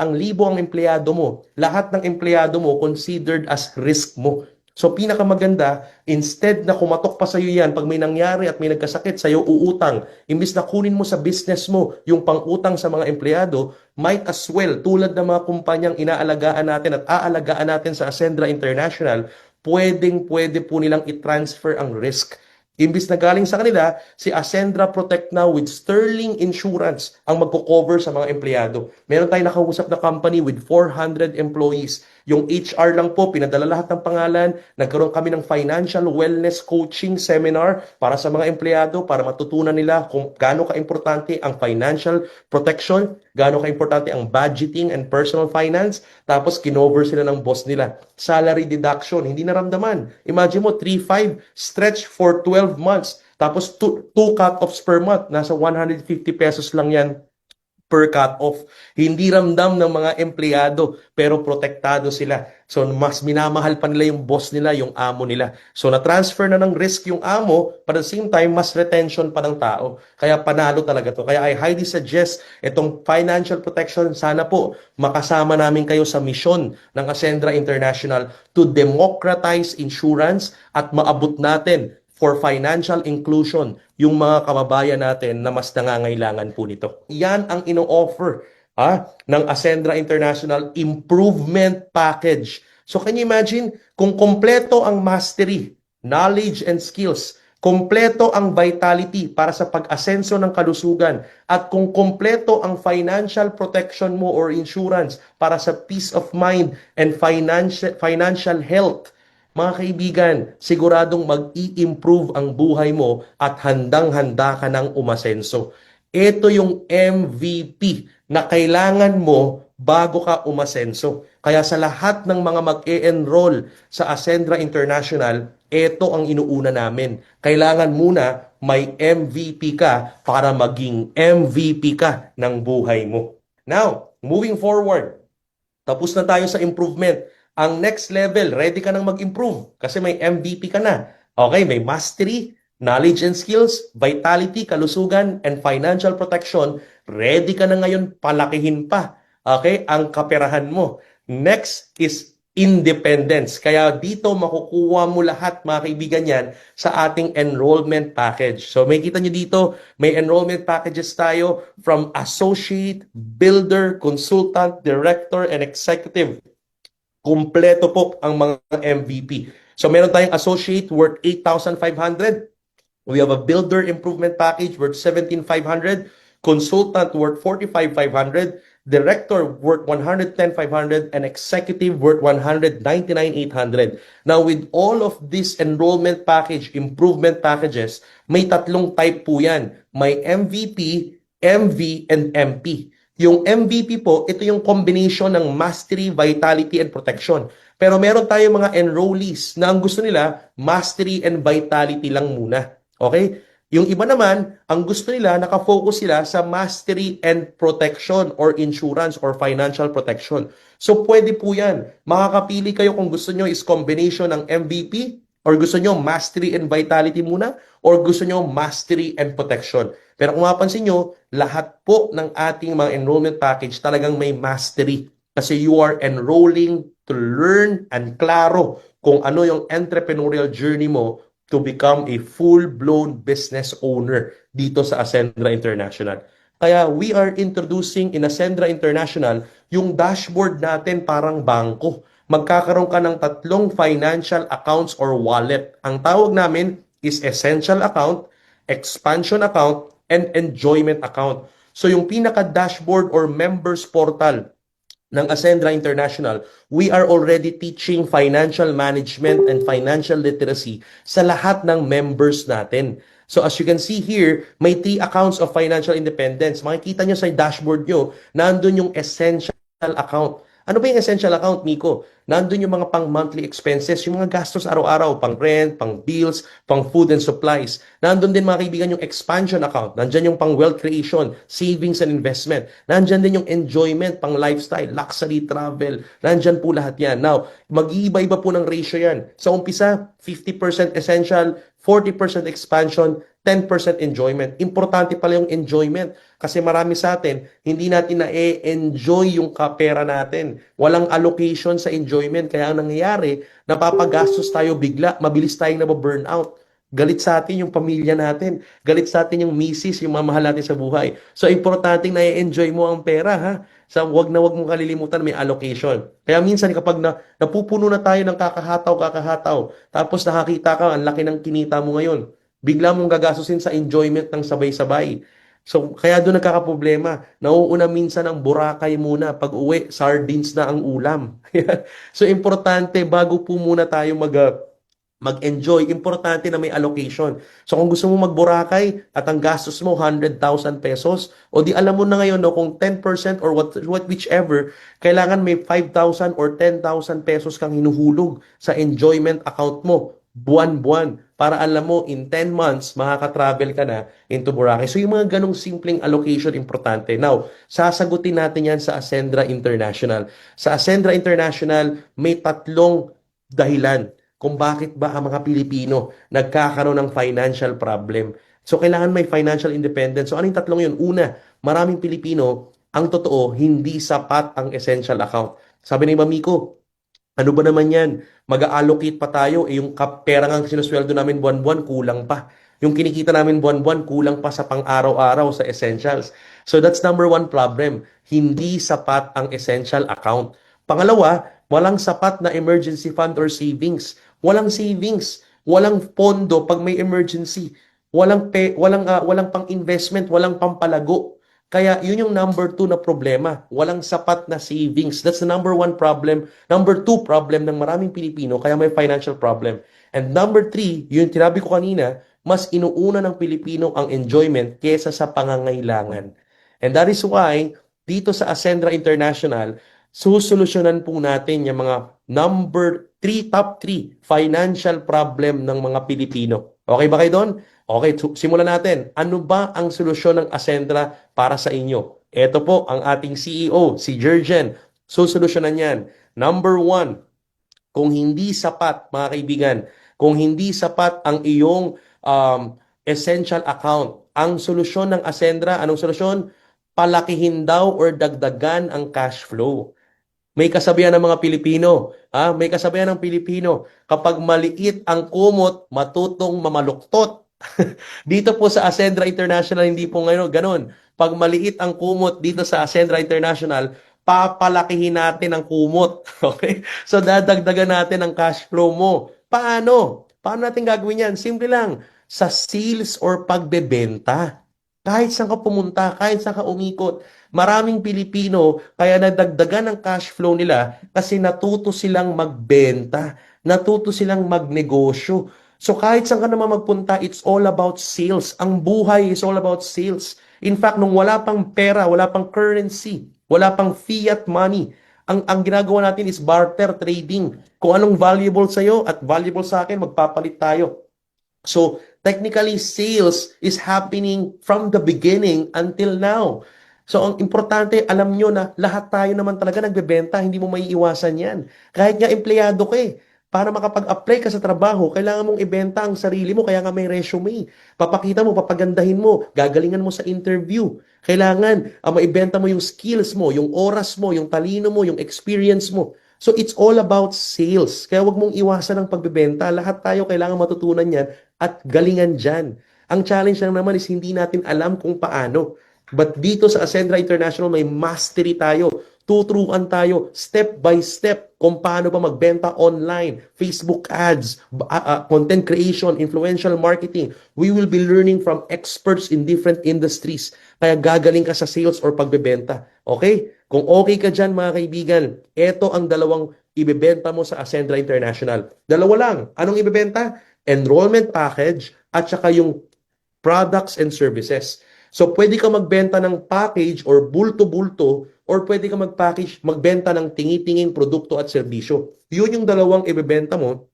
ang empleyado mo. Lahat ng empleyado mo considered as risk mo. So pinakamaganda, instead na kumatok pa sa'yo yan, pag may nangyari at may nagkasakit sa'yo, uutang. Imbis na kunin mo sa business mo yung pang-utang sa mga empleyado, might as well, tulad ng mga kumpanyang inaalagaan natin at aalagaan natin sa Ascendra International, pwede po nilang i-transfer ang risk. Imbis na galing sa kanila, si Ascendra Protect Now with Sterling Insurance ang magko-cover sa mga empleyado. Meron tayong nakausap na company with 400 employees. Yung HR lang po, pinadala lahat ng pangalan. Nagkaroon kami ng financial wellness coaching seminar para sa mga empleyado para matutunan nila kung gaano ka-importante ang financial protection, gaano ka-importante ang budgeting and personal finance. Tapos kinover sila ng boss nila. Salary deduction, hindi naramdaman. Imagine mo, 3-5, stretch for 12 months. Tapos 2 cut-offs per month. Nasa 150 pesos lang yan per cut-off. Hindi ramdam ng mga empleyado, pero protektado sila. So, mas minamahal pa nila yung boss nila, yung amo nila. So, na-transfer na ng risk yung amo, but at the same time, mas retention pa ng tao. Kaya panalo talaga to. Kaya I highly suggest itong financial protection, sana po makasama namin kayo sa misyon ng Ascendra International to democratize insurance at maabot natin for financial inclusion yung mga kababayan natin na mas nangangailangan po nito. Yan ang ino-offer ng Ascendra International Improvement Package. So can you imagine kung kompleto ang mastery, knowledge and skills, kompleto ang vitality para sa pag-asenso ng kalusugan, at kung kompleto ang financial protection mo or insurance para sa peace of mind and financial health, mga kaibigan, siguradong mag-i-improve ang buhay mo at handang-handa ka ng umasenso. Ito yung MVP na kailangan mo bago ka umasenso. Kaya sa lahat ng mga mag-e-enroll sa Ascendra International, ito ang inuuna namin. Kailangan muna may MVP ka para maging MVP ka ng buhay mo. Now, moving forward, tapos na tayo sa improvement. Ang next level, ready ka nang mag-improve kasi may MVP ka na. Okay, may mastery, knowledge and skills, vitality, kalusugan, and financial protection. Ready ka na ngayon palakihin pa. Okay, ang kaperahan mo. Next is independence. Kaya dito makukuha mo lahat, mga kaibigan, yan sa ating enrollment package. So may kita nyo dito, may enrollment packages tayo from associate, builder, consultant, director, and executive. Kumpleto po ang mga MVP. So meron tayong associate worth 8,500. We have a builder improvement package worth 17,500, consultant worth 45,500, director worth 110,500, and executive worth 199,800. Now with all of this enrollment package, improvement packages, may tatlong type po yan. May MVP, MV, and MP. Yung MVP po, ito yung combination ng mastery, vitality, and protection. Pero meron tayong mga enrollees na ang gusto nila, mastery and vitality lang muna. Okay? Yung iba naman, ang gusto nila, nakafocus sila sa mastery and protection or insurance or financial protection. So pwede po yan. Makakapili kayo kung gusto nyo is combination ng MVP or gusto nyo mastery and vitality muna or gusto nyo mastery and protection. Pero kung mapansin nyo, lahat po ng ating mga enrollment package talagang may mastery. Kasi you are enrolling to learn and klaro kung ano yung entrepreneurial journey mo to become a full-blown business owner dito sa Ascendra International. Kaya we are introducing in Ascendra International yung dashboard natin parang bangko. Magkakaroon ka ng tatlong financial accounts or wallet. Ang tawag namin is Essential Account, Expansion Account, and Enjoyment Account. So yung pinaka-dashboard or members portal ng Ascendra International, we are already teaching financial management and financial literacy sa lahat ng members natin. So as you can see here, may 3 accounts of financial independence. Makikita nyo sa dashboard nyo, nandun yung essential account. Ano ba yung essential account, Miko? Nandun yung mga pang monthly expenses, yung mga gastos araw-araw, pang rent, pang bills, pang food and supplies. Nandun din, mga kaibigan, yung expansion account. Nandyan yung pang wealth creation, savings and investment. Nandyan din yung enjoyment, pang lifestyle, luxury travel. Nandyan po lahat yan. Now, mag-iiba-iba po ng ratio yan. Sa umpisa, 50% essential, 40% expansion, 10% enjoyment. Importante pala yung enjoyment kasi marami sa atin, hindi natin na-enjoy yung kapera natin. Walang allocation sa enjoyment. Kaya ang nangyayari, napapagastos tayo bigla, mabilis tayong nababurnout. Galit sa atin yung pamilya natin. Galit sa atin yung misis, yung mamahal natin sa buhay. So, importante na-enjoy mo ang pera, ha? So, wag mong kalilimutan, may allocation. Kaya minsan kapag napupuno na tayo ng kakahataw, tapos nakakita ka, ang laki ng kinita mo ngayon, bigla mong gagastusin sa enjoyment ng sabay-sabay. So, kaya doon nagkakaproblema. Nauuna minsan ang Boracay muna. Pag uwi, sardines na ang ulam. So, importante, bago po muna tayo mag-enjoy, importante na may allocation. So kung gusto mo mag-Boracay at ang gastos mo 100,000 pesos, o di alam mo na ngayon no, kung 10% or whichever, kailangan may 5,000 or 10,000 pesos kang hinuhulog sa enjoyment account mo buwan-buwan para alam mo in 10 months makaka-travel ka na into Boracay. So yung mga ganong simpleng allocation importante. Now, sasagutin natin yan sa Ascendra International. Sa Ascendra International, may tatlong dahilan kung bakit ba ang mga Pilipino nagkakaroon ng financial problem. So, kailangan may financial independence. So, anong tatlong yun? Una, maraming Pilipino, ang totoo, hindi sapat ang essential account. Sabi ni Mamiko, ano ba naman yan? Mag-allocate pa tayo, yung pera nga sinusweldo namin buwan-buwan, kulang pa. Yung kinikita namin buwan-buwan, kulang pa sa pang-araw-araw sa essentials. So that's number one problem. Hindi sapat ang essential account. Pangalawa, walang sapat na emergency fund or savings. Walang savings, walang pondo pag may emergency. Walang pang-investment, walang pampalago. Kaya yun yung number two na problema. Walang sapat na savings. That's the number one problem. Number two problem ng maraming Pilipino, kaya may financial problem. And number three, yung tinabi ko kanina, mas inuuna ng Pilipino ang enjoyment kesa sa pangangailangan. And that is why, dito sa Ascendra International, susolusyonan po natin yung mga number three, top three financial problem ng mga Pilipino. Okay ba kayo doon? Okay, simulan natin. Ano ba ang solusyon ng Ascendra para sa inyo? Ito po ang ating CEO, si Jurgen. Susolusyonan yan. Number one, kung hindi sapat, mga kaibigan, kung hindi sapat ang iyong essential account, ang solusyon ng Ascendra, anong solusyon? Palakihin daw or dagdagan ang cash flow. May kasabihan ng mga Pilipino, may kasabihan ng Pilipino, kapag maliit ang kumot, matutong mamaluktot. Dito po sa Ascendra International, hindi po ngayon ganun. Pag maliit ang kumot dito sa Ascendra International, papalakihin natin ang kumot. Okay? So dadagdagan natin ang cash flow mo. Paano? Paano natin gagawin yan? Simple lang. Sa sales or pagbebenta. Kahit saan ka pumunta, kahit saan ka umikot, maraming Pilipino kaya nadagdagan ang cash flow nila kasi natuto silang magbenta, natuto silang magnegosyo. So kahit saan ka naman magpunta, it's all about sales. Ang buhay is all about sales. In fact, nung wala pang pera, wala pang currency, wala pang fiat money, ang ginagawa natin is barter trading. Kung anong valuable sa'yo at valuable sa akin, magpapalit tayo. So, technically, sales is happening from the beginning until now. So, ang importante, alam nyo na lahat tayo naman talaga nagbebenta, hindi mo maiiwasan yan. Kahit nga empleyado ka para makapag-apply ka sa trabaho, kailangan mong ibenta ang sarili mo, kaya nga may resume. Papakita mo, papagandahin mo, gagalingan mo sa interview. Kailangan maibenta mo yung skills mo, yung oras mo, yung talino mo, yung experience mo. So, it's all about sales. Kaya wag mong iwasan ang pagbebenta. Lahat tayo kailangan matutunan yan at galingan dyan. Ang challenge lang naman is hindi natin alam kung paano. But dito sa Ascendra International, may mastery tayo. Tuturuan tayo step by step kung paano ba magbenta online, Facebook ads, content creation, influential marketing. We will be learning from experts in different industries. Kaya gagaling ka sa sales or pagbebenta. Okay? Kung okay ka dyan, mga kaibigan, ito ang dalawang ibebenta mo sa Ascendra International. Dalawa lang. Anong ibebenta? Enrollment package at saka yung products and services. So, pwede ka magbenta ng package or bulto-bulto or pwede ka magbenta ng tingi-tinging produkto at serbisyo. Yun yung dalawang ibebenta mo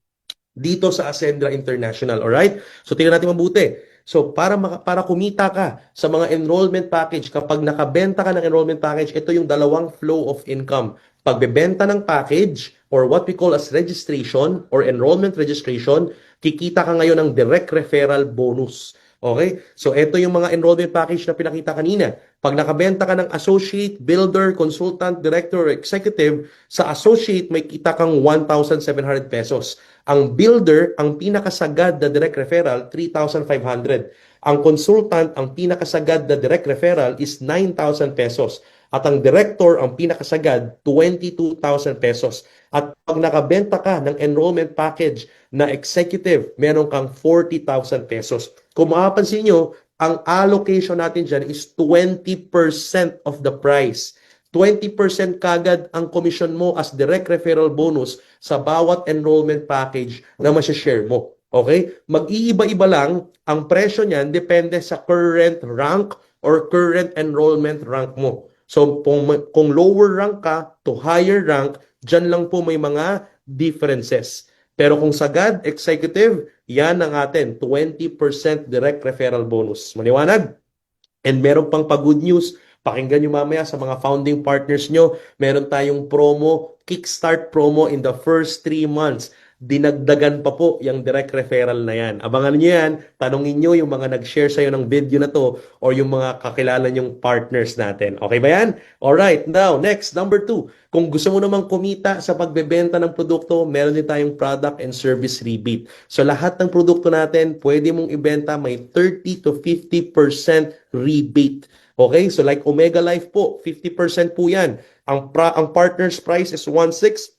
dito sa Ascendra International. Alright? So, tingnan natin mabuti. So, para kumita ka sa mga enrollment package, kapag nakabenta ka ng enrollment package, ito yung dalawang flow of income. Pagbebenta ng package or what we call as registration or enrollment registration, kikita ka ngayon ng direct referral bonus. Okay? So, ito yung mga enrollment package na pinakita kanina. Pag nakabenta ka ng associate, builder, consultant, director, or executive, sa associate may kita kang 1,700 pesos. Ang builder, ang pinakasagad na direct referral, 3,500. Ang consultant, ang pinakasagad na direct referral is 9,000 pesos. At ang director, ang pinakasagad, 22,000 pesos. At pag nakabenta ka ng enrollment package na executive, meron kang 40,000 pesos. Kung mapapansin nyo, ang allocation natin dyan is 20% of the price. 20% kagad ang commission mo as direct referral bonus sa bawat enrollment package na masashare mo. Okay? Mag-iiba-iba lang ang presyo niyan depende sa current rank or current enrollment rank mo. So, kung lower rank ka to higher rank, dyan lang po may mga differences. Pero kung sagad, executive, yan ang atin, 20% direct referral bonus. Maliwanag? And meron pang pa-good news, pakinggan nyo mamaya sa mga founding partners nyo, meron tayong promo, kickstart promo in the first 3 months. Dinagdagan pa po yung direct referral na yan. Abangan nyo yan, tanongin nyo yung mga nag-share sa'yo ng video na to or yung mga kakilala nyong partners natin. Okay ba yan? Alright, now, next, number 2. Kung gusto mo namang kumita sa pagbebenta ng produkto, meron din tayong product and service rebate. So lahat ng produkto natin, pwede mong ibenta may 30 to 50% rebate. Okay? So like Omega Life po, 50% po yan. Ang partner's price is 1.6.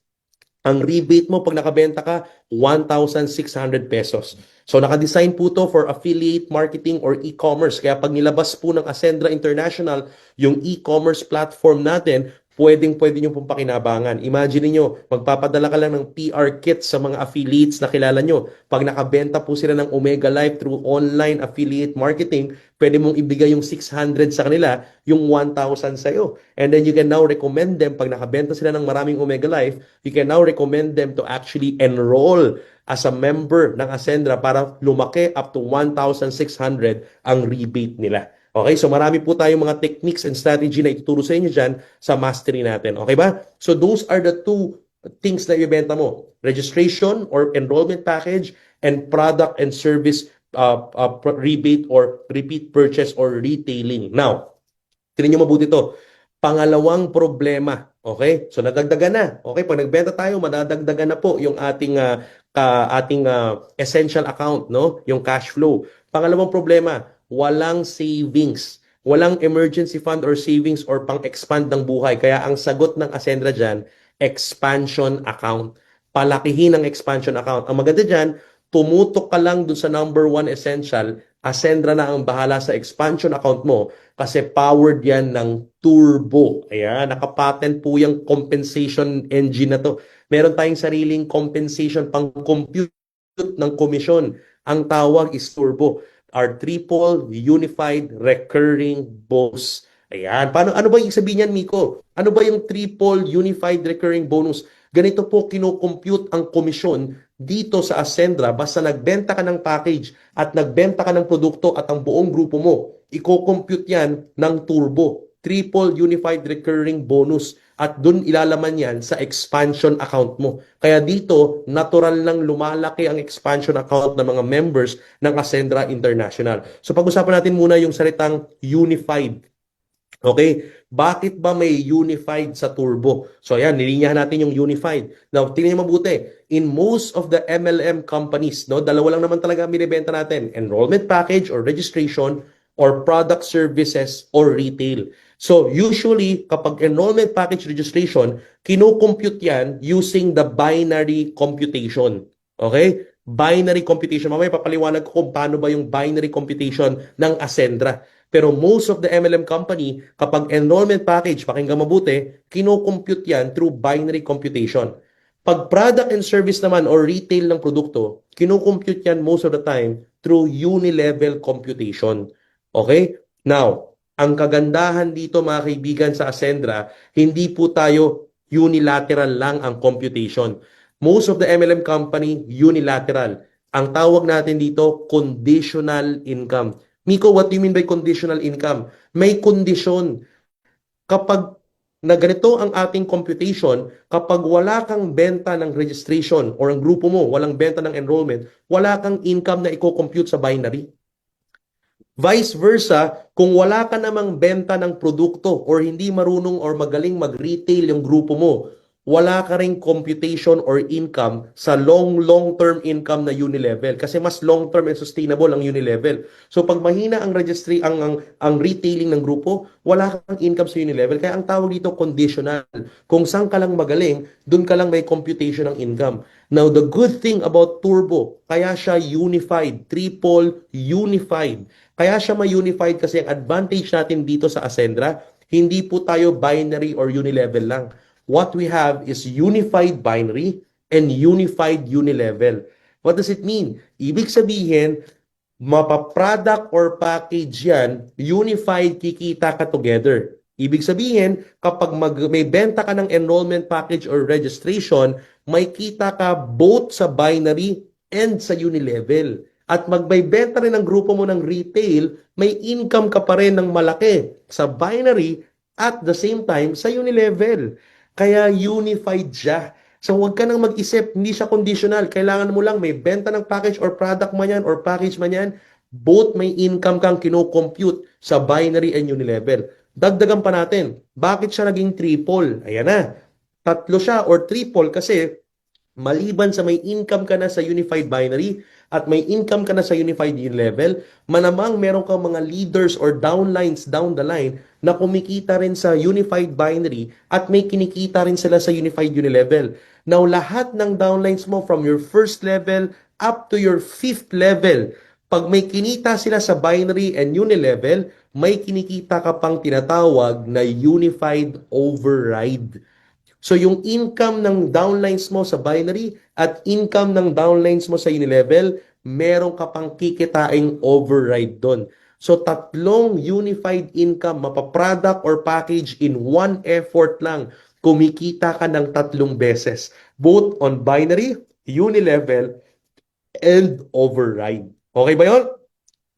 Ang rebate mo pag nakabenta ka, 1,600 pesos. So nakadesign po to for affiliate marketing or e-commerce. Kaya pag nilabas po ng Ascendra International, yung e-commerce platform natin, pwedeng-pwede nyo pong pakinabangan. Imagine niyo, magpapadala ka lang ng PR kit sa mga affiliates na kilala nyo. Pag nakabenta po sila ng Omega Life through online affiliate marketing, pwede mong ibigay yung 600 sa kanila, yung 1,000 sa'yo. And then you can now recommend them, pag nakabenta sila ng maraming Omega Life, you can now recommend them to actually enroll as a member ng Ascendra para lumaki up to 1,600 ang rebate nila. Okay, so marami po tayong mga techniques and strategy na ituturo sa inyo dyan sa mastery natin. Okay ba? So those are the two things na ibenta mo. Registration or enrollment package and product and service rebate or repeat purchase or retailing. Now, tingnan nyo mabuti ito. Pangalawang problema. Okay? So nadagdagan na. Okay, pag nagbenta tayo, madadagdagan na po yung ating essential account, no? Yung cash flow. Pangalawang problema, walang savings. Walang emergency fund or savings or pang-expand ng buhay. Kaya ang sagot ng Ascendra dyan, expansion account. Palakihin ang expansion account. Ang maganda dyan, tumutok ka lang dun sa number one essential, Ascendra na ang bahala sa expansion account mo kasi powered yan ng turbo. Ayan, nakapatent po yung compensation engine na to. Meron tayong sariling compensation pang compute ng komisyon. Ang tawag is turbo. Our triple unified recurring bonus. Ayan. Ano ba yung sabihin niyan, Miko? Ano ba yung triple unified recurring bonus? Ganito po kinocompute ang komisyon dito sa Ascendra basta nagbenta ka ng package at nagbenta ka ng produkto at ang buong grupo mo. Iko-compute yan ng turbo. Triple unified recurring bonus at dun ilalaman yan sa expansion account mo. Kaya dito, natural lang lumalaki ang expansion account ng mga members ng Ascendra International. So pag-usapan natin muna yung salitang unified. Okay? Bakit ba may unified sa turbo? So ayan, nilinyahan natin yung unified. Now, tingnan niyo mabuti. In most of the MLM companies, no, dalawa lang naman talaga ang binibenta natin. Enrollment package or registration or product services or retail. So usually, kapag enrollment package registration, kino-compute yan using the binary computation. Okay? Binary computation. Mamaya papaliwanag ko kung paano ba yung binary computation ng Ascendra. Pero most of the MLM company, kapag enrollment package, pakinggan mabuti, kino-compute yan through binary computation. Pag product and service naman or retail ng produkto, kino-compute yan most of the time through unilevel computation. Okay? Now, ang kagandahan dito mga kaibigan sa Ascendra, hindi po tayo unilateral lang ang computation. Most of the MLM company, unilateral. Ang tawag natin dito, conditional income. Miko, what do you mean by conditional income? May kondisyon. Kapag na ganito ang ating computation, kapag wala kang benta ng registration or ang grupo mo, walang benta ng enrollment, wala kang income na i-compute sa binary. Vice versa, kung wala ka namang benta ng produkto or hindi marunong or magaling mag-retail yung grupo mo, wala ka ring computation or income sa long-term income na unilevel. Kasi mas long-term and sustainable ang unilevel. So pag mahina ang registry, ang retailing ng grupo, wala kang income sa unilevel. Kaya ang tawag dito conditional. Kung saan ka lang magaling, dun ka lang may computation ng income. Now, the good thing about Turbo, kaya siya unified, triple unified. Kaya siya ma-unified kasi ang advantage natin dito sa Ascendra, hindi po tayo binary or unilevel lang. What we have is unified binary and unified unilevel. What does it mean? Ibig sabihin, mapa-product or package yan, unified kikita ka together. Ibig sabihin, kapag may benta ka ng enrollment package or registration, may kita ka both sa binary and sa unilevel. At magbebenta rin ang grupo mo ng retail, may income ka pa rin ng malaki sa binary at the same time sa unilevel. Kaya unified siya. So huwag ka nang mag-isip, hindi siya conditional. Kailangan mo lang may benta ng package or product man yan or package man yan, both may income kang kino-compute sa binary and unilevel. Dagdagan pa natin, bakit siya naging triple? Ayan na, tatlo siya or triple kasi Maliban sa may income ka na sa unified binary at may income ka na sa unified unilevel, malamang meron kang mga leaders or downlines down the line na kumikita rin sa unified binary at may kinikita rin sila sa unified unilevel. Now, lahat ng downlines mo from your first level up to your fifth level, pag may kinita sila sa binary and unilevel, may kinikita ka pang tinatawag na unified override. So yung income ng downlines mo sa binary at income ng downlines mo sa unilevel, meron ka pang kikitaing override doon. So tatlong unified income, mapa-product or package in one effort lang, kumikita ka ng tatlong beses. Both on binary, unilevel, and override. Okay ba yun?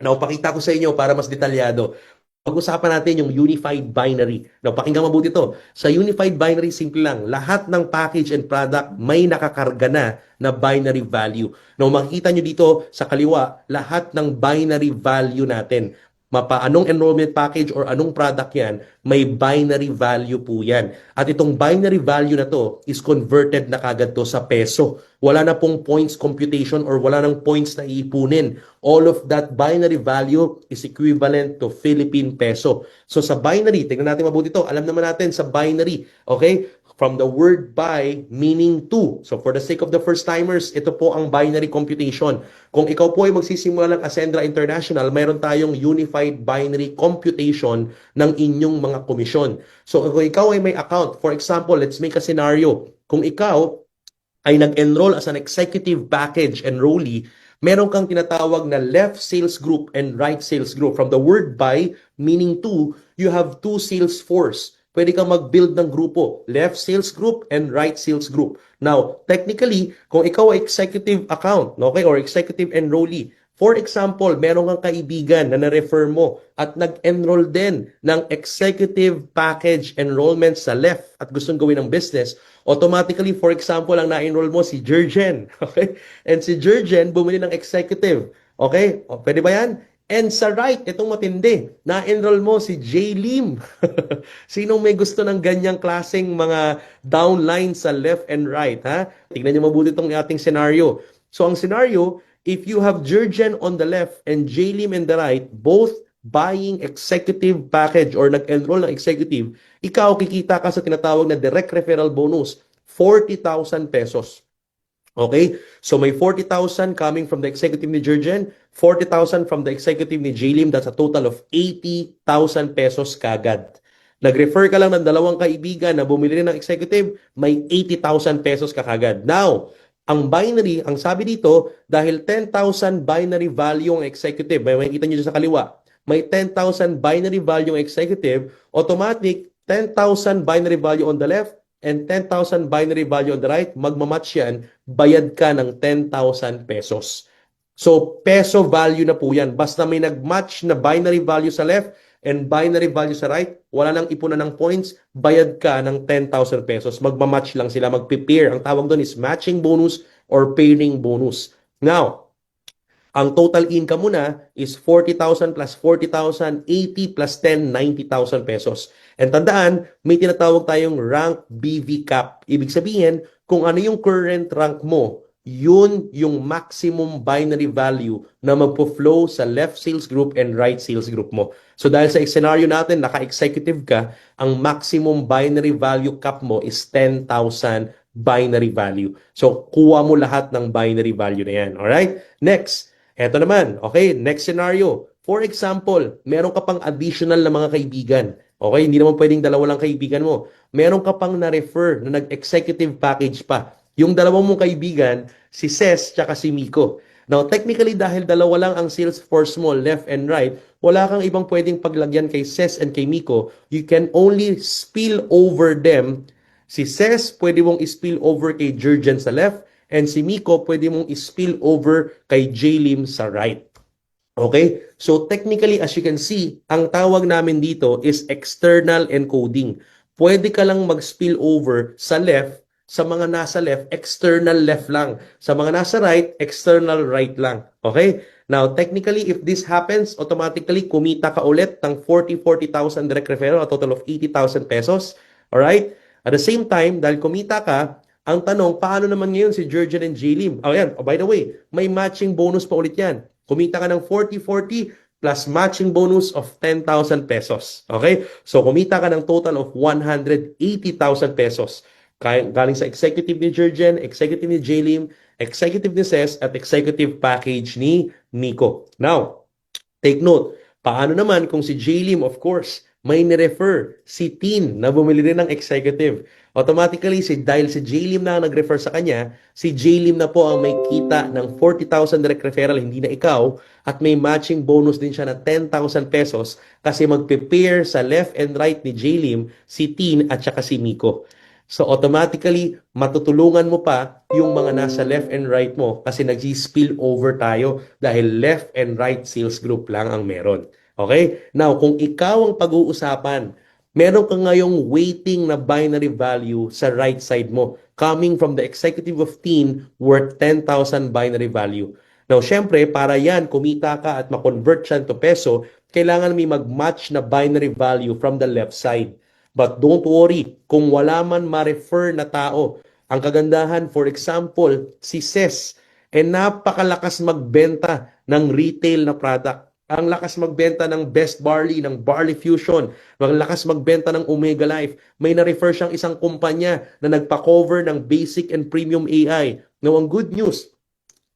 Now, pakita ko sa inyo para mas detalyado. Pag-usapan natin yung unified binary. Now, pakinggan mabuti ito. Sa unified binary, simple lang. Lahat ng package and product may nakakarga na binary value. Now, makikita nyo dito sa kaliwa, lahat ng binary value natin. Anong enrollment package or anong product yan, may binary value po yan. At itong binary value na to is converted na kagad to sa peso. Wala na pong points computation or wala nang points na iipunin. All of that binary value is equivalent to Philippine peso. So sa binary, tingnan natin mabuti ito. Alam naman natin sa binary, okay? From the word by, meaning to. So for the sake of the first-timers, ito po ang binary computation. Kung ikaw po ay magsisimula ng Ascendra International, mayroon tayong unified binary computation ng inyong mga komisyon. So kung ikaw ay may account, for example, let's make a scenario. Kung ikaw ay nag-enroll as an executive package enrollee, meron kang tinatawag na left sales group and right sales group. From the word by, meaning to, you have two sales force. Pwede kang mag-build ng grupo, left sales group and right sales group. Now, technically, kung ikaw ay executive account, okay, or executive enrollee, for example, meron kang kaibigan na na-refer mo at nag-enroll din ng executive package enrollment sa left at gustong gawin ng business, automatically, for example, ang na-enroll mo si Jurgen, okay? And si Jurgen bumili ng executive, okay? O, pwede ba yan? And sa right, itong matindi, na-enroll mo si J. Lim. Sinong may gusto ng ganyang klaseng mga downline sa left and right, ha? Tingnan niyo mabuti itong ating scenario. So ang scenario, if you have Jurgen on the left and J. Lim on the right, both buying executive package or nag-enroll ng executive, ikaw kikita ka sa tinatawag na direct referral bonus, 40,000 pesos. Okay? So may 40,000 coming from the executive ni Jurgen, 40,000 from the executive ni J-Lim, that's a total of 80,000 pesos kagad. Nag-refer ka lang ng dalawang kaibigan na bumili rin ng executive, may 80,000 pesos ka kagad. Now, ang binary, ang sabi dito, dahil 10,000 binary value ang executive, may makikita nyo dyan sa kaliwa, may 10,000 binary value ang executive, automatic 10,000 binary value on the left, and 10,000 binary value on the right, magmamatch yan, bayad ka ng 10,000 pesos. So, peso value na po yan. Basta may nag-match na binary value sa left and binary value sa right, wala nang ipunan ng points, bayad ka ng 10,000 pesos. Magmamatch lang sila, magpe-pair. Ang tawag doon is matching bonus or pairing bonus. Now, ang total income mo na is 40,000 plus 40,000, 80 plus 10, 90,000 pesos. And tandaan, may tinatawag tayong rank BV cap. Ibig sabihin, kung ano yung current rank mo, yun yung maximum binary value na magpo-flow sa left sales group and right sales group mo. So dahil sa scenario natin, naka-executive ka, ang maximum binary value cap mo is 10,000 binary value. So kuha mo lahat ng binary value na yan. Alright? Next. Eto naman, okay, next scenario. For example, meron ka pang additional na mga kaibigan. Okay, hindi naman pwedeng dalawa lang kaibigan mo. Meron ka pang na-refer na nag-executive package pa. Yung dalawang mong kaibigan, si Ces tsaka si Miko. Now, technically, dahil dalawa lang ang sales force mo, left and right, wala kang ibang pwedeng paglagyan kay Ces and kay Miko. You can only spill over them. Si Ces, pwede mong spill over kay Jurgen sa left, and si Miko, pwede mong spill over kay J-Lim sa right. Okay? So technically, as you can see, ang tawag namin dito is external encoding. Pwede ka lang mag-spill over sa left, sa mga nasa left, external left lang. Sa mga nasa right, external right lang. Okay? Now, technically, if this happens, automatically, kumita ka ulit ng 40,000 direct referral, a total of 80,000 pesos. Alright? At the same time, dahil kumita ka, Ang tanong, paano naman ngayon si Jurgen and Jlim? Oh, yan. Oh, by the way, may matching bonus pa ulit yan. Kumita ka ng 40-40 plus matching bonus of 10,000 pesos. Okay? So, kumita ka ng total of 180,000 pesos. Galing sa executive ni Jurgen, executive ni Jlim, executive ni Ses, at executive package ni Nico. Now, take note, paano naman kung si Jlim, of course, may nirefer si Tin na bumili rin ng executive. Automatically, dahil si Jlim na ang nag-refer sa kanya, si Jlim na po ang may kita ng 40,000 direct referral, hindi na ikaw, at may matching bonus din siya na 10,000 pesos kasi mag-prepare sa left and right ni Jlim si Tin at saka si Nico. So automatically, matutulungan mo pa yung mga nasa left and right mo kasi nag-spill over tayo dahil left and right sales group lang ang meron. Okay? Now, kung ikaw ang pag-uusapan, meron ka ngayong waiting na binary value sa right side mo coming from the executive of Teen worth 10,000 binary value. Now, syempre, para yan, kumita ka at ma-convert yan to peso, kailangan may mag-match na binary value from the left side. But don't worry, kung wala man ma-refer na tao, ang kagandahan, for example, si Ses, napakalakas magbenta ng retail na product. Ang lakas magbenta ng Best Barley, ng Barley Fusion, ang lakas magbenta ng Omega Life. May na-refer siyang isang kumpanya na nagpa-cover ng basic and premium AI. Now, ang good news,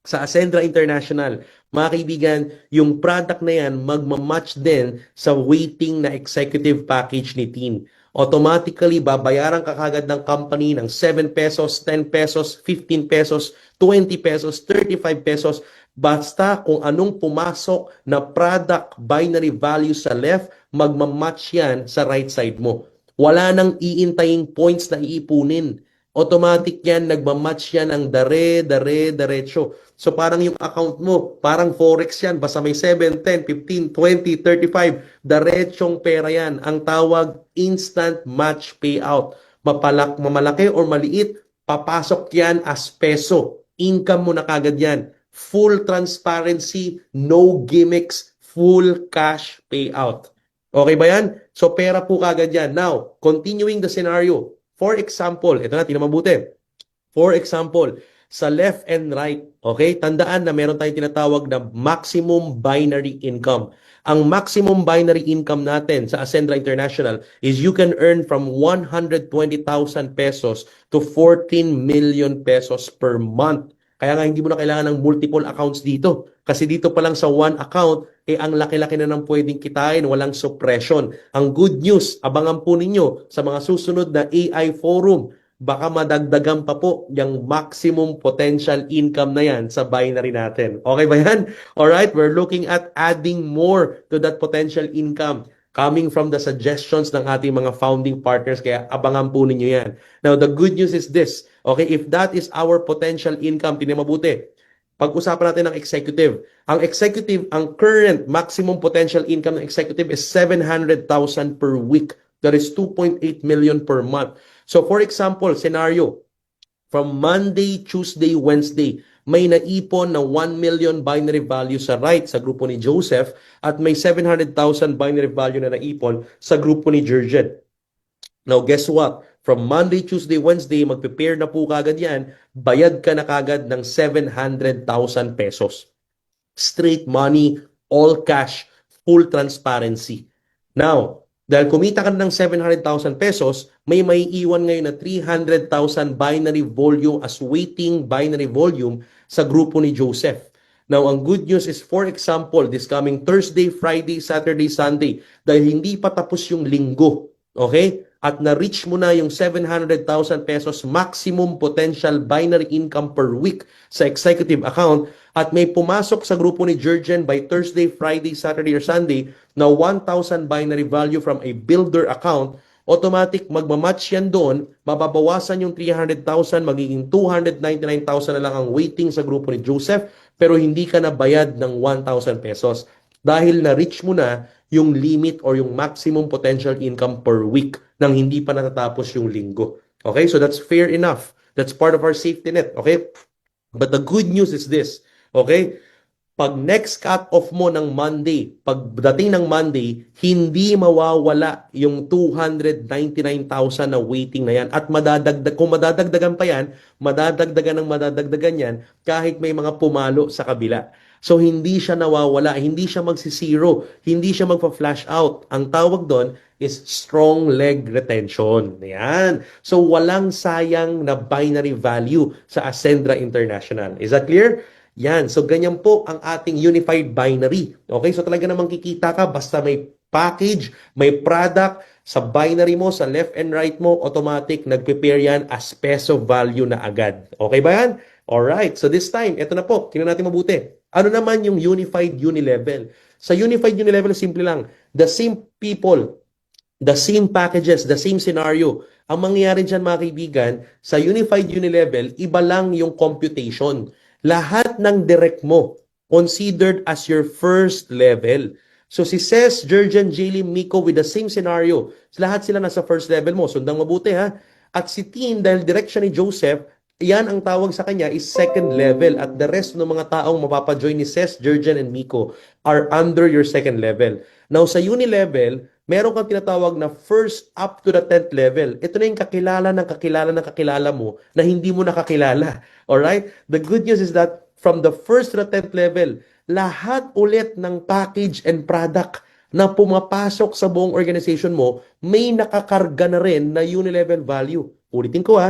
sa Ascendra International, mga kaibigan, yung product na yan magmamatch din sa waiting na executive package ni Teen. Automatically, babayaran ka kagad ng company ng 7 pesos, 10 pesos, 15 pesos, 20 pesos, 35 pesos. Basta kung anong pumasok na product binary value sa left, magmamatch yan sa right side mo. Wala nang iintaying points na iipunin. Automatic yan, nagmamatch yan ang diretso. So parang yung account mo, parang forex yan, basta may 7, 10, 15, 20, 35, diretsong pera yan. Ang tawag, instant match payout. Mamalaki or maliit, papasok yan as peso. Income mo na kagad yan. Full transparency, no gimmicks, full cash payout. Okay ba yan? So pera po kagad yan. Now, continuing the scenario. For example, ito na, tingnan mabuti. For example, sa left and right, okay, tandaan na meron tayong tinatawag na maximum binary income. Ang maximum binary income natin sa Ascendra International is you can earn from 120,000 pesos to 14 million pesos per month. Kaya nga hindi mo na kailangan ng multiple accounts dito. Kasi dito pa lang sa one account, ang laki-laki na nang pwedeng kitain, walang suppression. Ang good news, abangan po ninyo sa mga susunod na AI forum, baka madagdagan pa po yung maximum potential income na yan sa binary natin. Okay ba yan? Alright, we're looking at adding more to that potential income coming from the suggestions ng ating mga founding partners. Kaya abangan po ninyo yan. Now, the good news is this. Okay, if that is our potential income, tinan mabuti. Pag-usapan natin ng executive. Ang executive, ang current maximum potential income ng executive is 700,000 per week. That is 2.8 million per month. So for example, scenario, from Monday, Tuesday, Wednesday, may naipon na 1 million binary value sa right sa grupo ni Joseph at may 700,000 binary value na naipon sa grupo ni Jurgen. Now, guess what? From Monday, Tuesday, Wednesday, mag-prepare na po kagad yan, bayad ka na kagad ng 700,000 pesos. Straight money, all cash, full transparency. Now, dahil kumita ka ng 700,000 pesos, may iwan ngayon na 300,000 binary volume as waiting binary volume sa grupo ni Joseph. Now, ang good news is, for example, this coming Thursday, Friday, Saturday, Sunday, dahil hindi pa tapos yung linggo, okay? At na-reach mo na yung 700,000 pesos maximum potential binary income per week sa executive account at may pumasok sa grupo ni Jurgen by Thursday, Friday, Saturday, or Sunday na 1,000 binary value from a builder account, automatic magmamatch yan doon, mababawasan yung 300,000, magiging 299,000 na lang ang waiting sa grupo ni Joseph, pero hindi ka na bayad ng 1,000 pesos dahil na-reach mo na yung limit or yung maximum potential income per week nang hindi pa natatapos yung linggo. Okay? So that's fair enough. That's part of our safety net. Okay? But the good news is this. Okay? Pag next cut-off mo ng Monday, pagdating ng Monday, hindi mawawala yung 299,000 na waiting na yan. At madadagdag, kung madadagdagan pa yan, madadagdagan ng madadagdagan yan kahit may mga pumalo sa kabila. So hindi siya nawawala, hindi siya magsisiro, hindi siya magpa-flash out. Ang tawag doon is strong leg retention. Yan. So walang sayang na binary value sa Ascendra International. Is that clear? Yan. So, ganyan po ang ating unified binary. Okay? So, talaga namang kikita ka basta may package, may product, sa binary mo, sa left and right mo, automatic, nag-prepare yan as peso value na agad. Okay ba yan? Alright. So, this time, ito na po. Tingnan natin mabuti. Ano naman yung unified unilevel? Sa unified unilevel, simple lang. The same people, the same packages, the same scenario. Ang mangyayari dyan, mga kaibigan, sa unified unilevel, iba lang yung computation. Lahat ng direct mo considered as your first level. So si Ces, Jurgen, Jaylim, Miko with the same scenario. Lahat sila nasa first level mo. Sundang mabuti ha. At si Tin, dahil direct siya ni Joseph, yan ang tawag sa kanya is second level. At the rest ng mga taong mapapajoin ni Ces, Jurgen, and Miko are under your second level. Now sa uni-level, meron kang tinatawag na first up to the 10th level. Ito na yung kakilala ng kakilala ng kakilala mo na hindi mo nakakilala. Alright? The good news is that from the first to the 10th level, lahat ulit ng package and product na pumapasok sa buong organization mo, may nakakarga na rin na uni-level value. Ulitin ko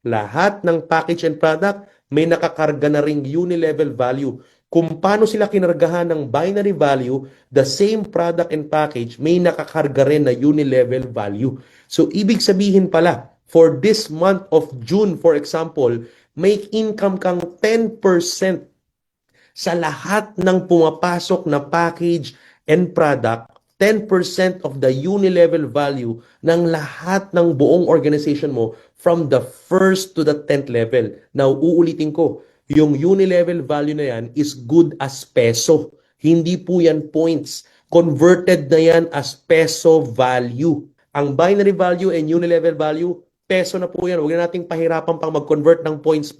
lahat ng package and product, may nakakarga na ring uni-level value. Kung paano sila kinargahan ng binary value, the same product and package, may nakakarga rin na uni-level value. So, ibig sabihin pala, for this month of June, for example, may income kang 10% sa lahat ng pumapasok na package and product, 10% of the uni-level value ng lahat ng buong organization mo from the first to the 10th level. Now, uulitin ko, yung uni-level value na yan is good as peso. Hindi po yan points. Converted na yan as peso value. Ang binary value and uni-level value, peso na po yan. Huwag na nating pahirapan pang mag-convert ng points.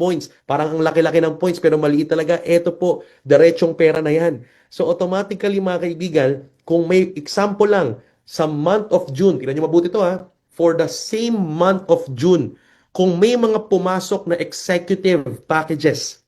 Parang ang laki-laki ng points pero maliit talaga. Ito po, diretsong pera na yan. So automatically mga kaibigan, kung may example lang, sa month of June, tingnan nyo mabuti ito for the same month of June, kung may mga pumasok na executive packages,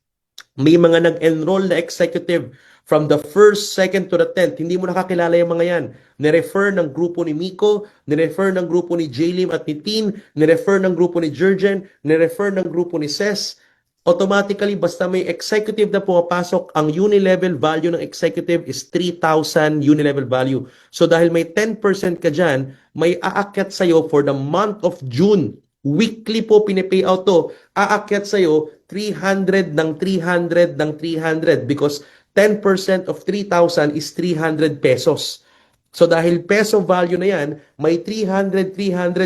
may mga nag-enroll na executive from the first, second to the 10th, hindi mo nakakilala yung mga yan. Nirefer ng grupo ni Miko, nirefer ng grupo ni Jaylim at ni Tin, nirefer ng grupo ni Jurgen, nirefer ng grupo ni Ces. Automatically, basta may executive na pumapasok, ang uni-level value ng executive is 3,000 uni-level value. So dahil may 10% ka dyan, may aakyat sa'yo for the month of June. Weekly po pinipay out to. Aakyat sa'yo 300 ng 300 ng 300 because 10% of 3,000 is 300 pesos. So dahil peso value na yan, may 300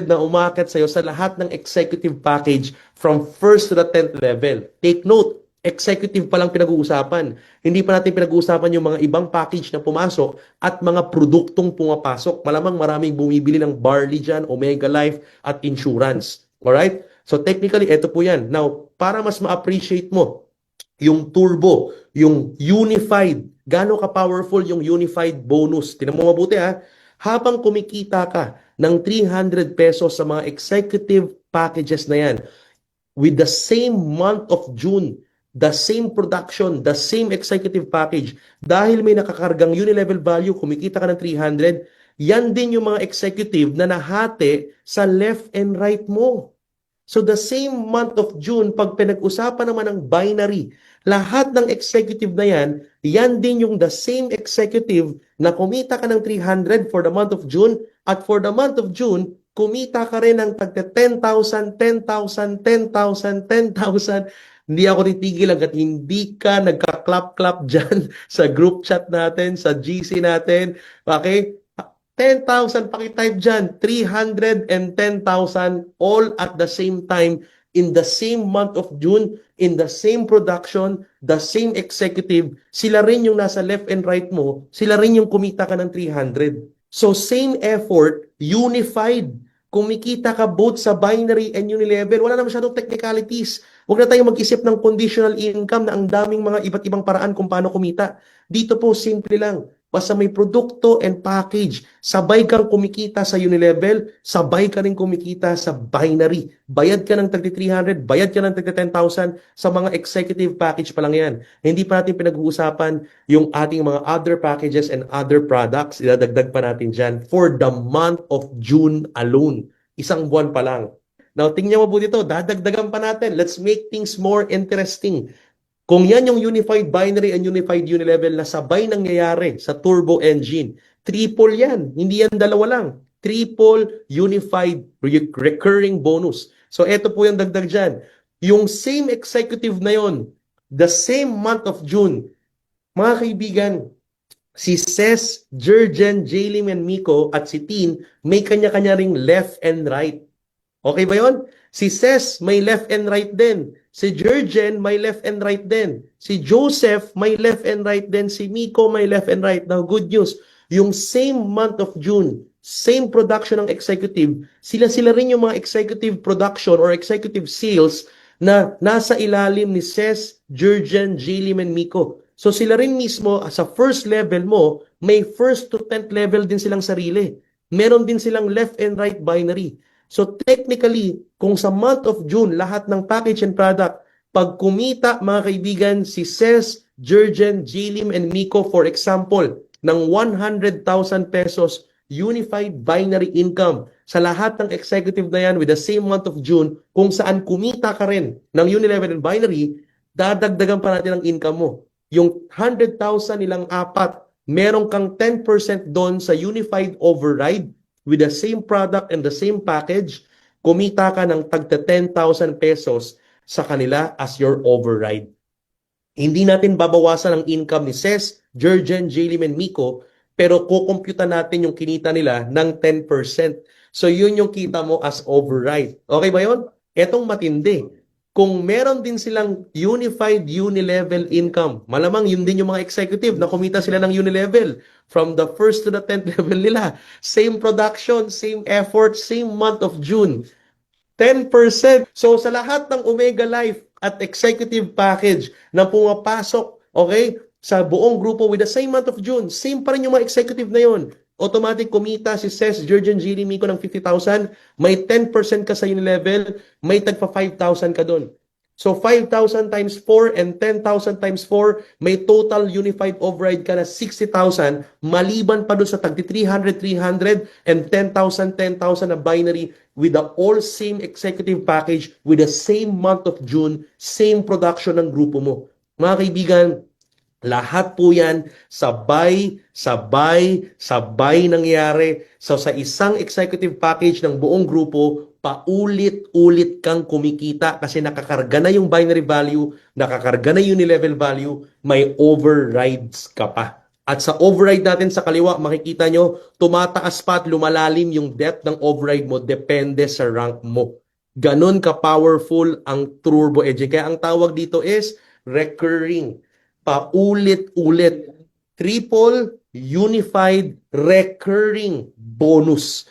na umakyat sa'yo sa lahat ng executive package from first to the 10th level. Take note, executive pa lang pinag-uusapan. Hindi pa natin pinag-uusapan yung mga ibang package na pumasok at mga produktong pumapasok. Malamang maraming bumibili ng barley dyan, Omega Life at insurance. Alright? So technically, ito po yan. Now, para mas ma-appreciate mo yung turbo, yung unified, gaano ka-powerful yung unified bonus. Tingnan mo mabuti habang kumikita ka ng 300 pesos sa mga executive packages na yan, with the same month of June, the same production, the same executive package, dahil may nakakargang uni-level value, kumikita ka ng 300, yan din yung mga executive na nahati sa left and right mo. So the same month of June, pag pinag-usapan naman ng binary, lahat ng executive na yan, yan din yung the same executive na kumita ka ng 300 for the month of June, at for the month of June, kumita ka rin ng tagta 10,000, 10,000, 10,000, 10,000. Hindi ako titigil hanggat hindi ka nagka-clap-clap dyan sa group chat natin, sa GC natin. Okay? 10,000 pakitype dyan, 300 and 10,000 all at the same time in the same month of June, in the same production, the same executive, sila rin yung nasa left and right mo, sila rin yung kumita ka ng 300. So same effort, unified. kumikita ka both sa binary and unilevel. Wala na masyadong technicalities. Huwag na tayong mag-isip ng conditional income na ang daming mga iba't ibang paraan kung paano kumita. Dito po, simple lang. Basta may produkto and package, sabay kang kumikita sa unilevel, sabay ka rin kumikita sa binary. Bayad ka ng tagti 300, bayad ka ng tagti 10,000 sa mga executive package pa lang yan. Hindi pa natin pinag-uusapan yung ating mga other packages and other products. Idadagdag pa natin dyan for the month of June alone. Isang buwan pa lang. Now, tingnan mo po dito, dadagdagan pa natin. Let's make things more interesting. Kung yan yung unified binary and unified unilevel na sabay nangyayari sa turbo engine, triple yan. Hindi yan dalawa lang. Triple unified recurring bonus. So, eto po yung dagdag dyan. Yung same executive na yon, the same month of June, mga kaibigan, si Ces, Jurgen, Jaylin, and Miko at si Tin, may kanya-kanya ring left and right. Okay ba yon? Si Ces may left and right din. Si Jurgen may left and right din. Si Joseph may left and right din. Si Miko may left and right. Now, good news, yung same month of June, same production ng executive, sila-sila rin yung mga executive production or executive sales na nasa ilalim ni Ces, Jurgen, Jaylin, and Miko. So sila rin mismo, sa first level mo, may first to 10th level din silang sarili. Meron din silang left and right binary. So technically, kung sa month of June, lahat ng package and product, pag kumita mga kaibigan, si Ces, Jurgen, Jaylin, and Miko, for example, ng 100,000 pesos unified binary income sa lahat ng executive na yan with the same month of June, kung saan kumita ka rin ng unilevel and binary, dadagdagan pa natin ang income mo. Yung 100,000 nilang apat, meron kang 10% doon sa unified override with the same product and the same package, kumita ka ng tagta 10,000 pesos sa kanila as your override. Hindi natin babawasan ang income ni Ces, Jurgen, Jaylin, and Miko, pero kukumputa natin yung kinita nila ng 10%. So yun yung kita mo as override. Okay ba yun? Etong matindi. Kung meron din silang unified unilevel income, malamang yun din yung mga executive na kumita sila ng unilevel from the first to the 10th level nila. Same production, same effort, same month of June. 10%. So sa lahat ng Omega Life at executive package na pumapasok, okay, sa buong grupo with the same month of June, same pa rin yung mga executive na yun. Automatic kumita si Ces, Jurgen, Jaylin, Miko ng 50,000, may 10% ka sa unilevel, may tagpa 5,000 ka doon. So 5,000 times 4 and 10,000 times 4, may total unified override ka na 60,000, maliban pa doon sa tagti 300, 300, and 10,000, 10,000 na binary with the all same executive package with the same month of June, same production ng grupo mo. Mga kaibigan, lahat po yan sabay nangyari. So sa isang executive package ng buong grupo, paulit-ulit kang kumikita kasi nakakarga na yung binary value, nakakarga na yung unilevel value, may overrides ka pa. At sa override natin sa kaliwa, makikita nyo, tumataas pa at lumalalim yung depth ng override mo, depende sa rank mo. Ganon ka-powerful ang turbo edge. Kaya ang tawag dito is recurring. Paulit-ulit. Triple unified recurring bonus.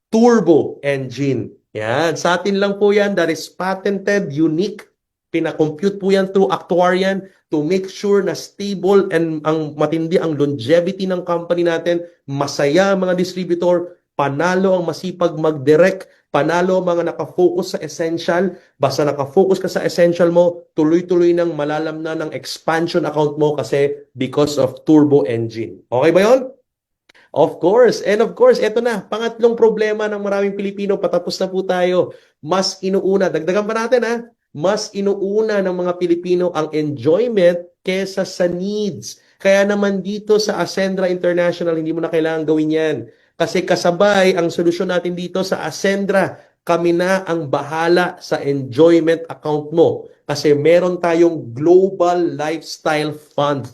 Turbo engine. Yan. Sa atin lang po yan. That is patented, unique. Pinakompute po yan through actuarian to make sure na stable and ang matindi ang longevity ng company natin. Masaya ang mga distributor. Panalo ang masipag mag-direct. Panalo ang mga nakafocus sa essential. Basta nakafocus ka sa essential mo, tuloy-tuloy nang malalam na ng expansion account mo kasi because of turbo engine. Okay ba yon? Of course. And of course, eto na. Pangatlong problema ng maraming Pilipino. Patapos na po tayo. Mas inuuna. Dagdagan pa natin ha. Mas inuuna ng mga Pilipino ang enjoyment kesa sa needs. Kaya naman dito sa Ascendra International, hindi mo na kailangan gawin yan. Kasi kasabay ang solusyon natin dito sa Ascendra, kami na ang bahala sa enjoyment account mo. Kasi meron tayong Global Lifestyle Fund.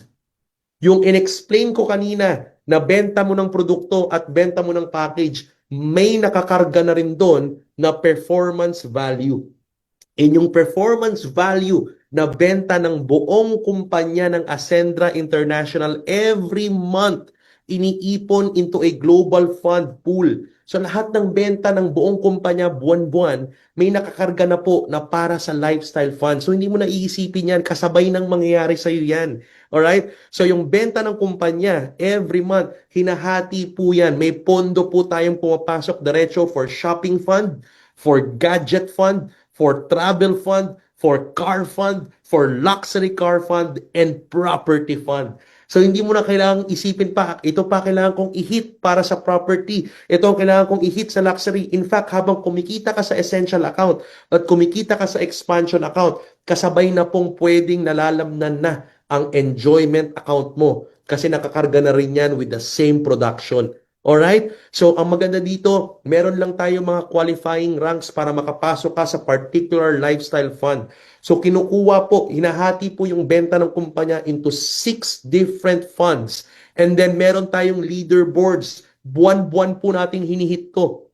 Yung in-explain ko kanina na benta mo ng produkto at benta mo ng package, may nakakarga na rin doon na performance value. And yung performance value na benta ng buong kumpanya ng Ascendra International every month, iniipon into a global fund pool. So lahat ng benta ng buong kumpanya buwan-buwan, may nakakarga na po na para sa lifestyle fund. So hindi mo na iisipin yan, kasabay ng mangyayari sa iyo yan. Alright? So yung benta ng kumpanya, every month, hinahati po yan. May pondo po tayong pumapasok diretso for shopping fund, for gadget fund, for travel fund, for car fund, for luxury car fund, and property fund. So hindi mo na kailangang isipin pa, ito pa kailangan kong i-hit para sa property, ito ang kailangan kong i-hit sa luxury. In fact, habang kumikita ka sa essential account at kumikita ka sa expansion account, kasabay na pong pwedeng nalalamnan na ang enjoyment account mo kasi nakakarga na rin yan with the same production. Alright? So, ang maganda dito, meron lang tayo mga qualifying ranks para makapasok ka sa particular lifestyle fund. So, kinukuha po, hinahati po yung benta ng kumpanya into 6 different funds. And then, meron tayong leaderboards. Buwan-buwan po nating hinihit to.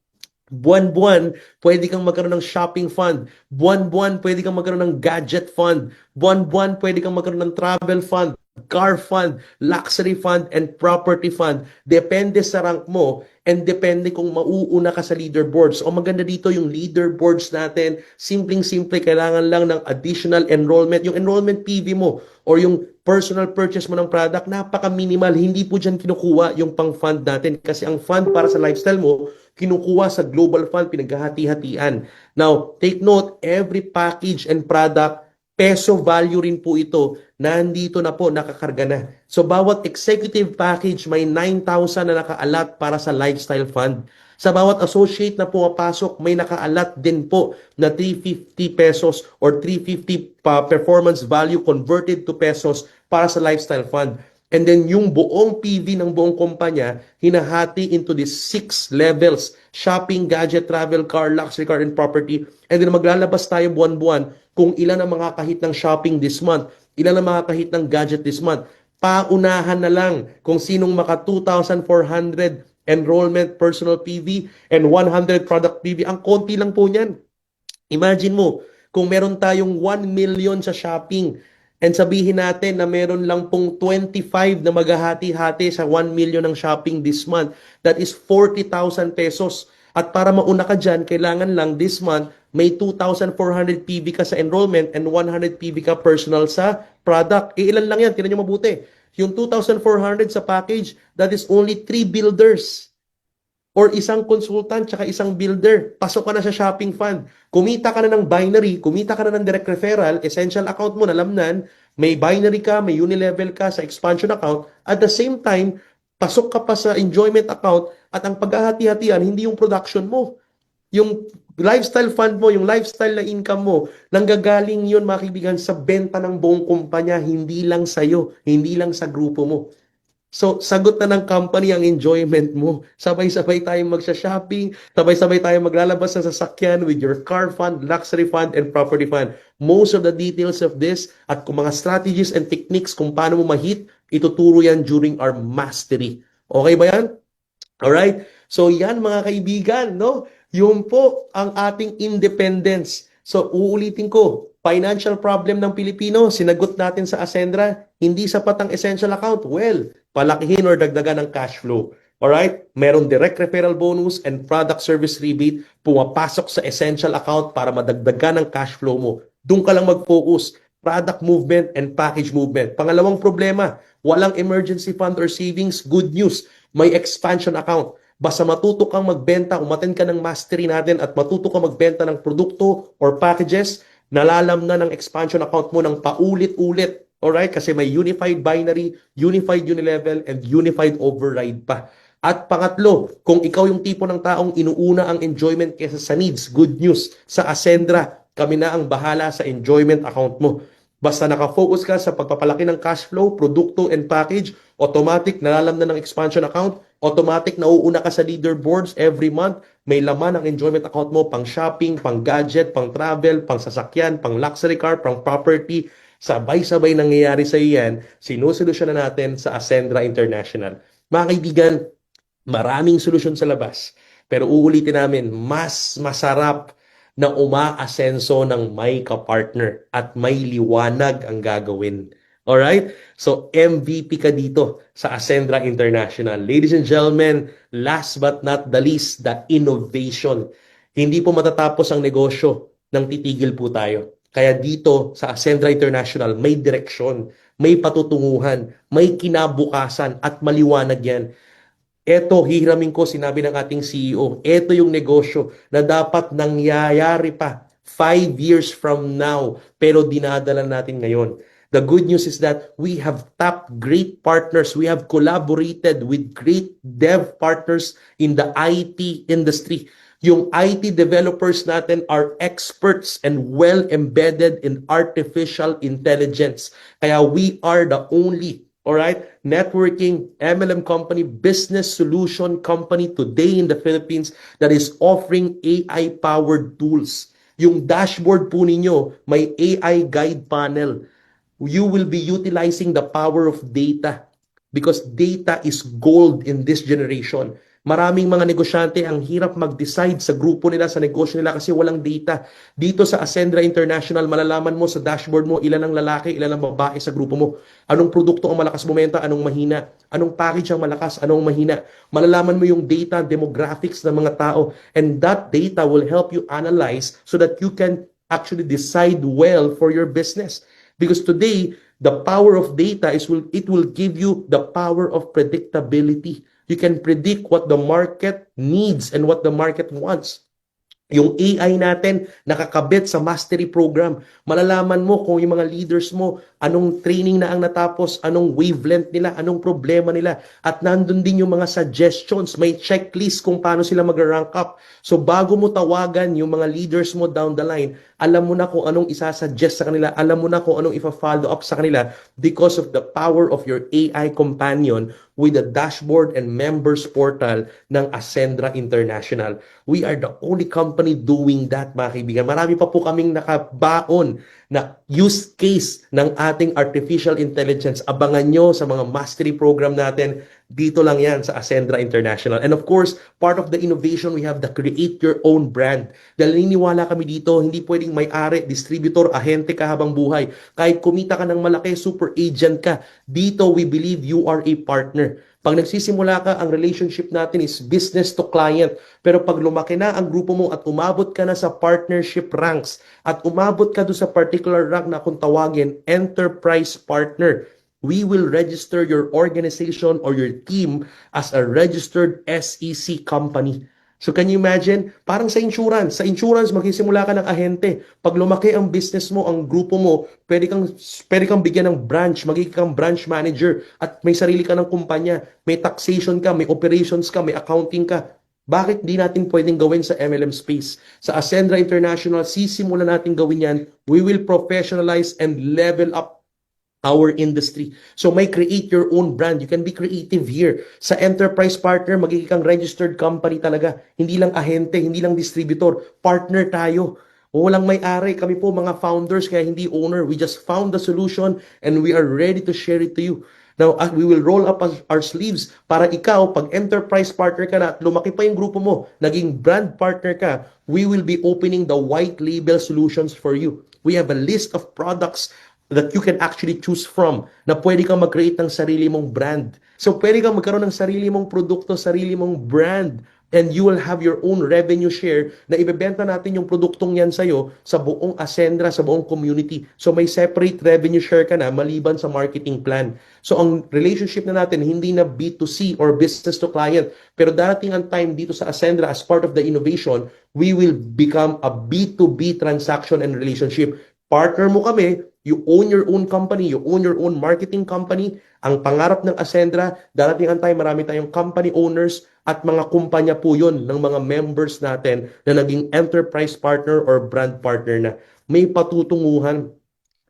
Buwan-buwan, pwede kang magkaroon ng shopping fund. Buwan-buwan, pwede kang magkaroon ng gadget fund. Buwan-buwan, pwede kang magkaroon ng travel fund, car fund, luxury fund, and property fund. Depende sa rank mo and depende kung mauuna ka sa leaderboards. O maganda dito yung leaderboards natin, simpleng-simple, kailangan lang ng additional enrollment. Yung enrollment PV mo or yung personal purchase mo ng product, napaka-minimal. Hindi po dyan kinukuha yung pang-fund natin kasi ang fund para sa lifestyle mo, kinukuha sa global fund, pinaghahati-hatian. Now, take note, every package and product, peso value rin po ito, nandito na po, nakakarga na. So, bawat executive package may 9,000 na nakaalat para sa lifestyle fund. Sa bawat associate na pumapasok, may nakaalat din po na 350 pesos or 350 performance value converted to pesos para sa lifestyle fund. And then yung buong PV ng buong kumpanya, hinahati into these 6 levels. Shopping, gadget, travel, car, luxury car, and property. And then maglalabas tayo buwan-buwan kung ilan ang makakahit ng shopping this month, ilan ang makakahit ng gadget this month. Paunahan na lang kung sinong maka 2,400 enrollment personal PV and 100 product PV. Ang konti lang po niyan. Imagine mo, kung meron tayong 1 million sa shopping, and sabihin natin na meron lang pong 25 na maghahati-hati sa 1 million ng shopping this month. That is 40,000 pesos. At para mauna ka dyan, kailangan lang this month may 2,400 PV ka sa enrollment and 100 PV ka personal sa product. Ilan lang yan? Tingnan nyo mabuti. Yung 2,400 sa package, that is only 3 builders. Or isang consultant tsaka isang builder, pasok ka na sa shopping fund. Kumita ka na ng binary, kumita ka na ng direct referral, essential account mo, nalamnan, may binary ka, may unilevel ka sa expansion account. At the same time, pasok ka pa sa enjoyment account at ang paghahati-hatian, hindi yung production mo. Yung lifestyle fund mo, yung lifestyle na income mo, nanggagaling yun, mga kaibigan, sa benta ng buong kumpanya, hindi lang sa'yo, hindi lang sa grupo mo. So, sagot na ng company ang enjoyment mo. Sabay-sabay tayong magsha-shopping, sabay-sabay tayong maglalabas ng sasakyan with your car fund, luxury fund, and property fund. Most of the details of this at kung mga strategies and techniques kung paano mo ma-hit, ituturo yan during our mastery. Okay ba yan? Alright? So, yan mga kaibigan, no? Yun po ang ating independence. So, uulitin ko, financial problem ng Pilipino, sinagot natin sa Ascendra, hindi sapat ang essential account. Well, palakihin or dagdagan ng cash flow. Alright? Meron direct referral bonus and product service rebate pumapasok sa essential account para madagdagan ang cash flow mo. Doon ka lang mag-focus. Product movement and package movement. Pangalawang problema, walang emergency fund or savings. Good news, may expansion account. Basta matuto kang magbenta, umattend ka ng mastery natin at matuto kang magbenta ng produkto or packages, nalalam na ng expansion account mo ng paulit-ulit. Alright? Kasi may unified binary, unified unilevel, and unified override pa. At pangatlo, kung ikaw yung tipo ng taong inuuna ang enjoyment kaysa sa needs, good news, sa Ascendra, kami na ang bahala sa enjoyment account mo. Basta nakafocus ka sa pagpapalaki ng cash flow, produkto, and package, automatic nalalam na ng expansion account, automatic nauuna ka sa leaderboards every month, may laman ang enjoyment account mo pang shopping, pang gadget, pang travel, pang sasakyan, pang luxury car, pang property. Sabay-sabay nangyayari sa iyan, sinusolusyonan natin sa Ascendra International. Mga kaibigan, maraming solusyon sa labas. Pero uulitin namin, mas masarap na umaasenso ng may kapartner at may liwanag ang gagawin. Alright? So, MVP ka dito sa Ascendra International. Ladies and gentlemen, last but not the least, the innovation. Hindi po matatapos ang negosyo nang titigil po tayo. Kaya dito sa Ascendra International, may direksyon, may patutunguhan, may kinabukasan at maliwanag yan. Eto, hihiramin ko, sinabi ng ating CEO, eto yung negosyo na dapat nangyayari pa 5 years from now, pero dinadala natin ngayon. The good news is that we have tapped great partners. We have collaborated with great dev partners in the IT industry. Yung IT developers natin are experts and well embedded in artificial intelligence. Kaya we are the only, all right, networking MLM company, business solution company today in the Philippines that is offering AI-powered tools. Yung dashboard po ninyo, may AI guide panel. You will be utilizing the power of data because data is gold in this generation. Maraming mga negosyante ang hirap mag-decide sa grupo nila, sa negosyo nila kasi walang data. Dito sa Ascendra International, malalaman mo sa dashboard mo ilan ang lalaki, ilan ang babae sa grupo mo. Anong produkto ang malakas bumenta, anong mahina. Anong package ang malakas, anong mahina. Malalaman mo yung data, demographics ng mga tao. And that data will help you analyze so that you can actually decide well for your business. Because today, the power of data it will give you the power of predictability. You can predict what the market needs and what the market wants. Yung AI natin nakakabit sa mastery program. Malalaman mo kung yung mga leaders mo, anong training na ang natapos, anong wavelength nila, anong problema nila. At nandun din yung mga suggestions, may checklist kung paano sila mag-rank up. So bago mo tawagan yung mga leaders mo down the line, alam mo na kung anong isasuggest sa kanila, alam mo na kung anong ifa-follow up sa kanila because of the power of your AI companion with the dashboard and members portal ng Ascendra International. We are the only company doing that, mga kaibigan. Marami pa po kaming nakabaon na use case ng ating artificial intelligence. Abangan nyo sa mga mastery program natin. Dito lang yan sa Ascendra International. And of course, part of the innovation, we have the create your own brand. Dahil naniniwala kami dito, hindi pwedeng may-ari, distributor, ahente ka habang buhay. Kahit kumita ka ng malaki, super agent ka. Dito, we believe you are a partner. Pag nagsisimula ka, ang relationship natin is business to client. Pero pag lumaki na ang grupo mo at umabot ka na sa partnership ranks at umabot ka doon sa particular rank na kung tawagin, enterprise partner, we will register your organization or your team as a registered SEC company. So can you imagine? Parang sa insurance. Sa insurance, magsisimula ka ng ahente. Pag lumaki ang business mo, ang grupo mo, pwede kang bigyan ng branch, magiging kang branch manager, at may sarili ka ng kumpanya, may taxation ka, may operations ka, may accounting ka. Bakit di natin pwedeng gawin sa MLM space? Sa Ascendra International, sisimulan natin gawin yan. We will professionalize and level up our industry. So may create your own brand. You can be creative here. Sa enterprise partner, magiging kang registered company talaga. Hindi lang ahente, hindi lang distributor. Partner tayo. Walang may-ari. Kami po mga founders, kaya hindi owner. We just found the solution and we are ready to share it to you. Now, we will roll up our sleeves para ikaw, pag enterprise partner ka na at lumaki pa yung grupo mo, naging brand partner ka, we will be opening the white label solutions for you. We have a list of products that you can actually choose from na pwede kang mag-create ng sarili mong brand. So pwede kang magkaroon ng sarili mong produkto, sarili mong brand, and you will have your own revenue share na ibebenta natin yung produktong yan sa'yo sa buong Ascendra, sa buong community. So may separate revenue share ka na maliban sa marketing plan. So ang relationship na natin hindi na B2C or business to client, pero darating ang time dito sa Ascendra as part of the innovation, we will become a B2B transaction and relationship. Partner mo kami, you own your own company, you own your own marketing company. Ang pangarap ng Ascendra, darating ang time, marami tayong company owners at mga kumpanya po yun ng mga members natin na naging enterprise partner or brand partner na. May patutunguhan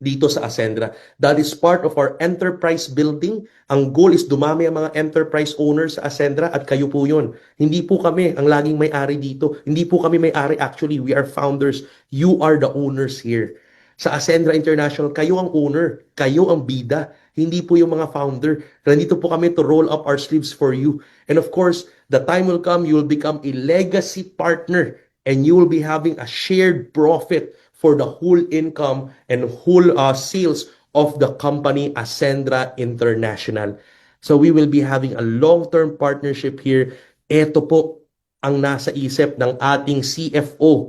dito sa Ascendra. That is part of our enterprise building. Ang goal is dumami ang mga enterprise owners sa Ascendra at kayo po yun. Hindi po kami ang laging may-ari dito. Hindi po kami may-ari actually. We are founders. You are the owners here. Sa Ascendra International, kayo ang owner, kayo ang bida, hindi po yung mga founder. Nandito po kami to roll up our sleeves for you. And of course, the time will come, you will become a legacy partner and you will be having a shared profit for the whole income and whole sales of the company Ascendra International. So we will be having a long-term partnership here. Ito po ang nasa isip ng ating CFO,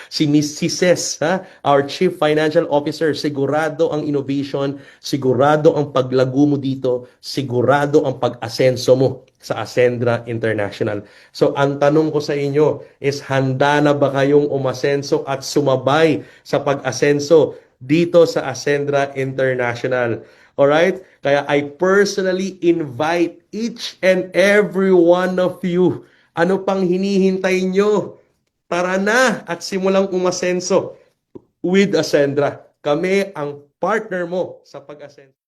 si Ces, ha? Our Chief Financial Officer. Sigurado ang innovation, sigurado ang paglago mo dito, sigurado ang pag-asenso mo sa Ascendra International. So ang tanong ko sa inyo is, handa na ba kayong umasenso at sumabay sa pag-asenso dito sa Ascendra International? Alright? Kaya I personally invite each and every one of you. Ano pang hinihintay nyo? Tara na at simulang umasenso with Ascendra. Kami ang partner mo sa pag-asenso.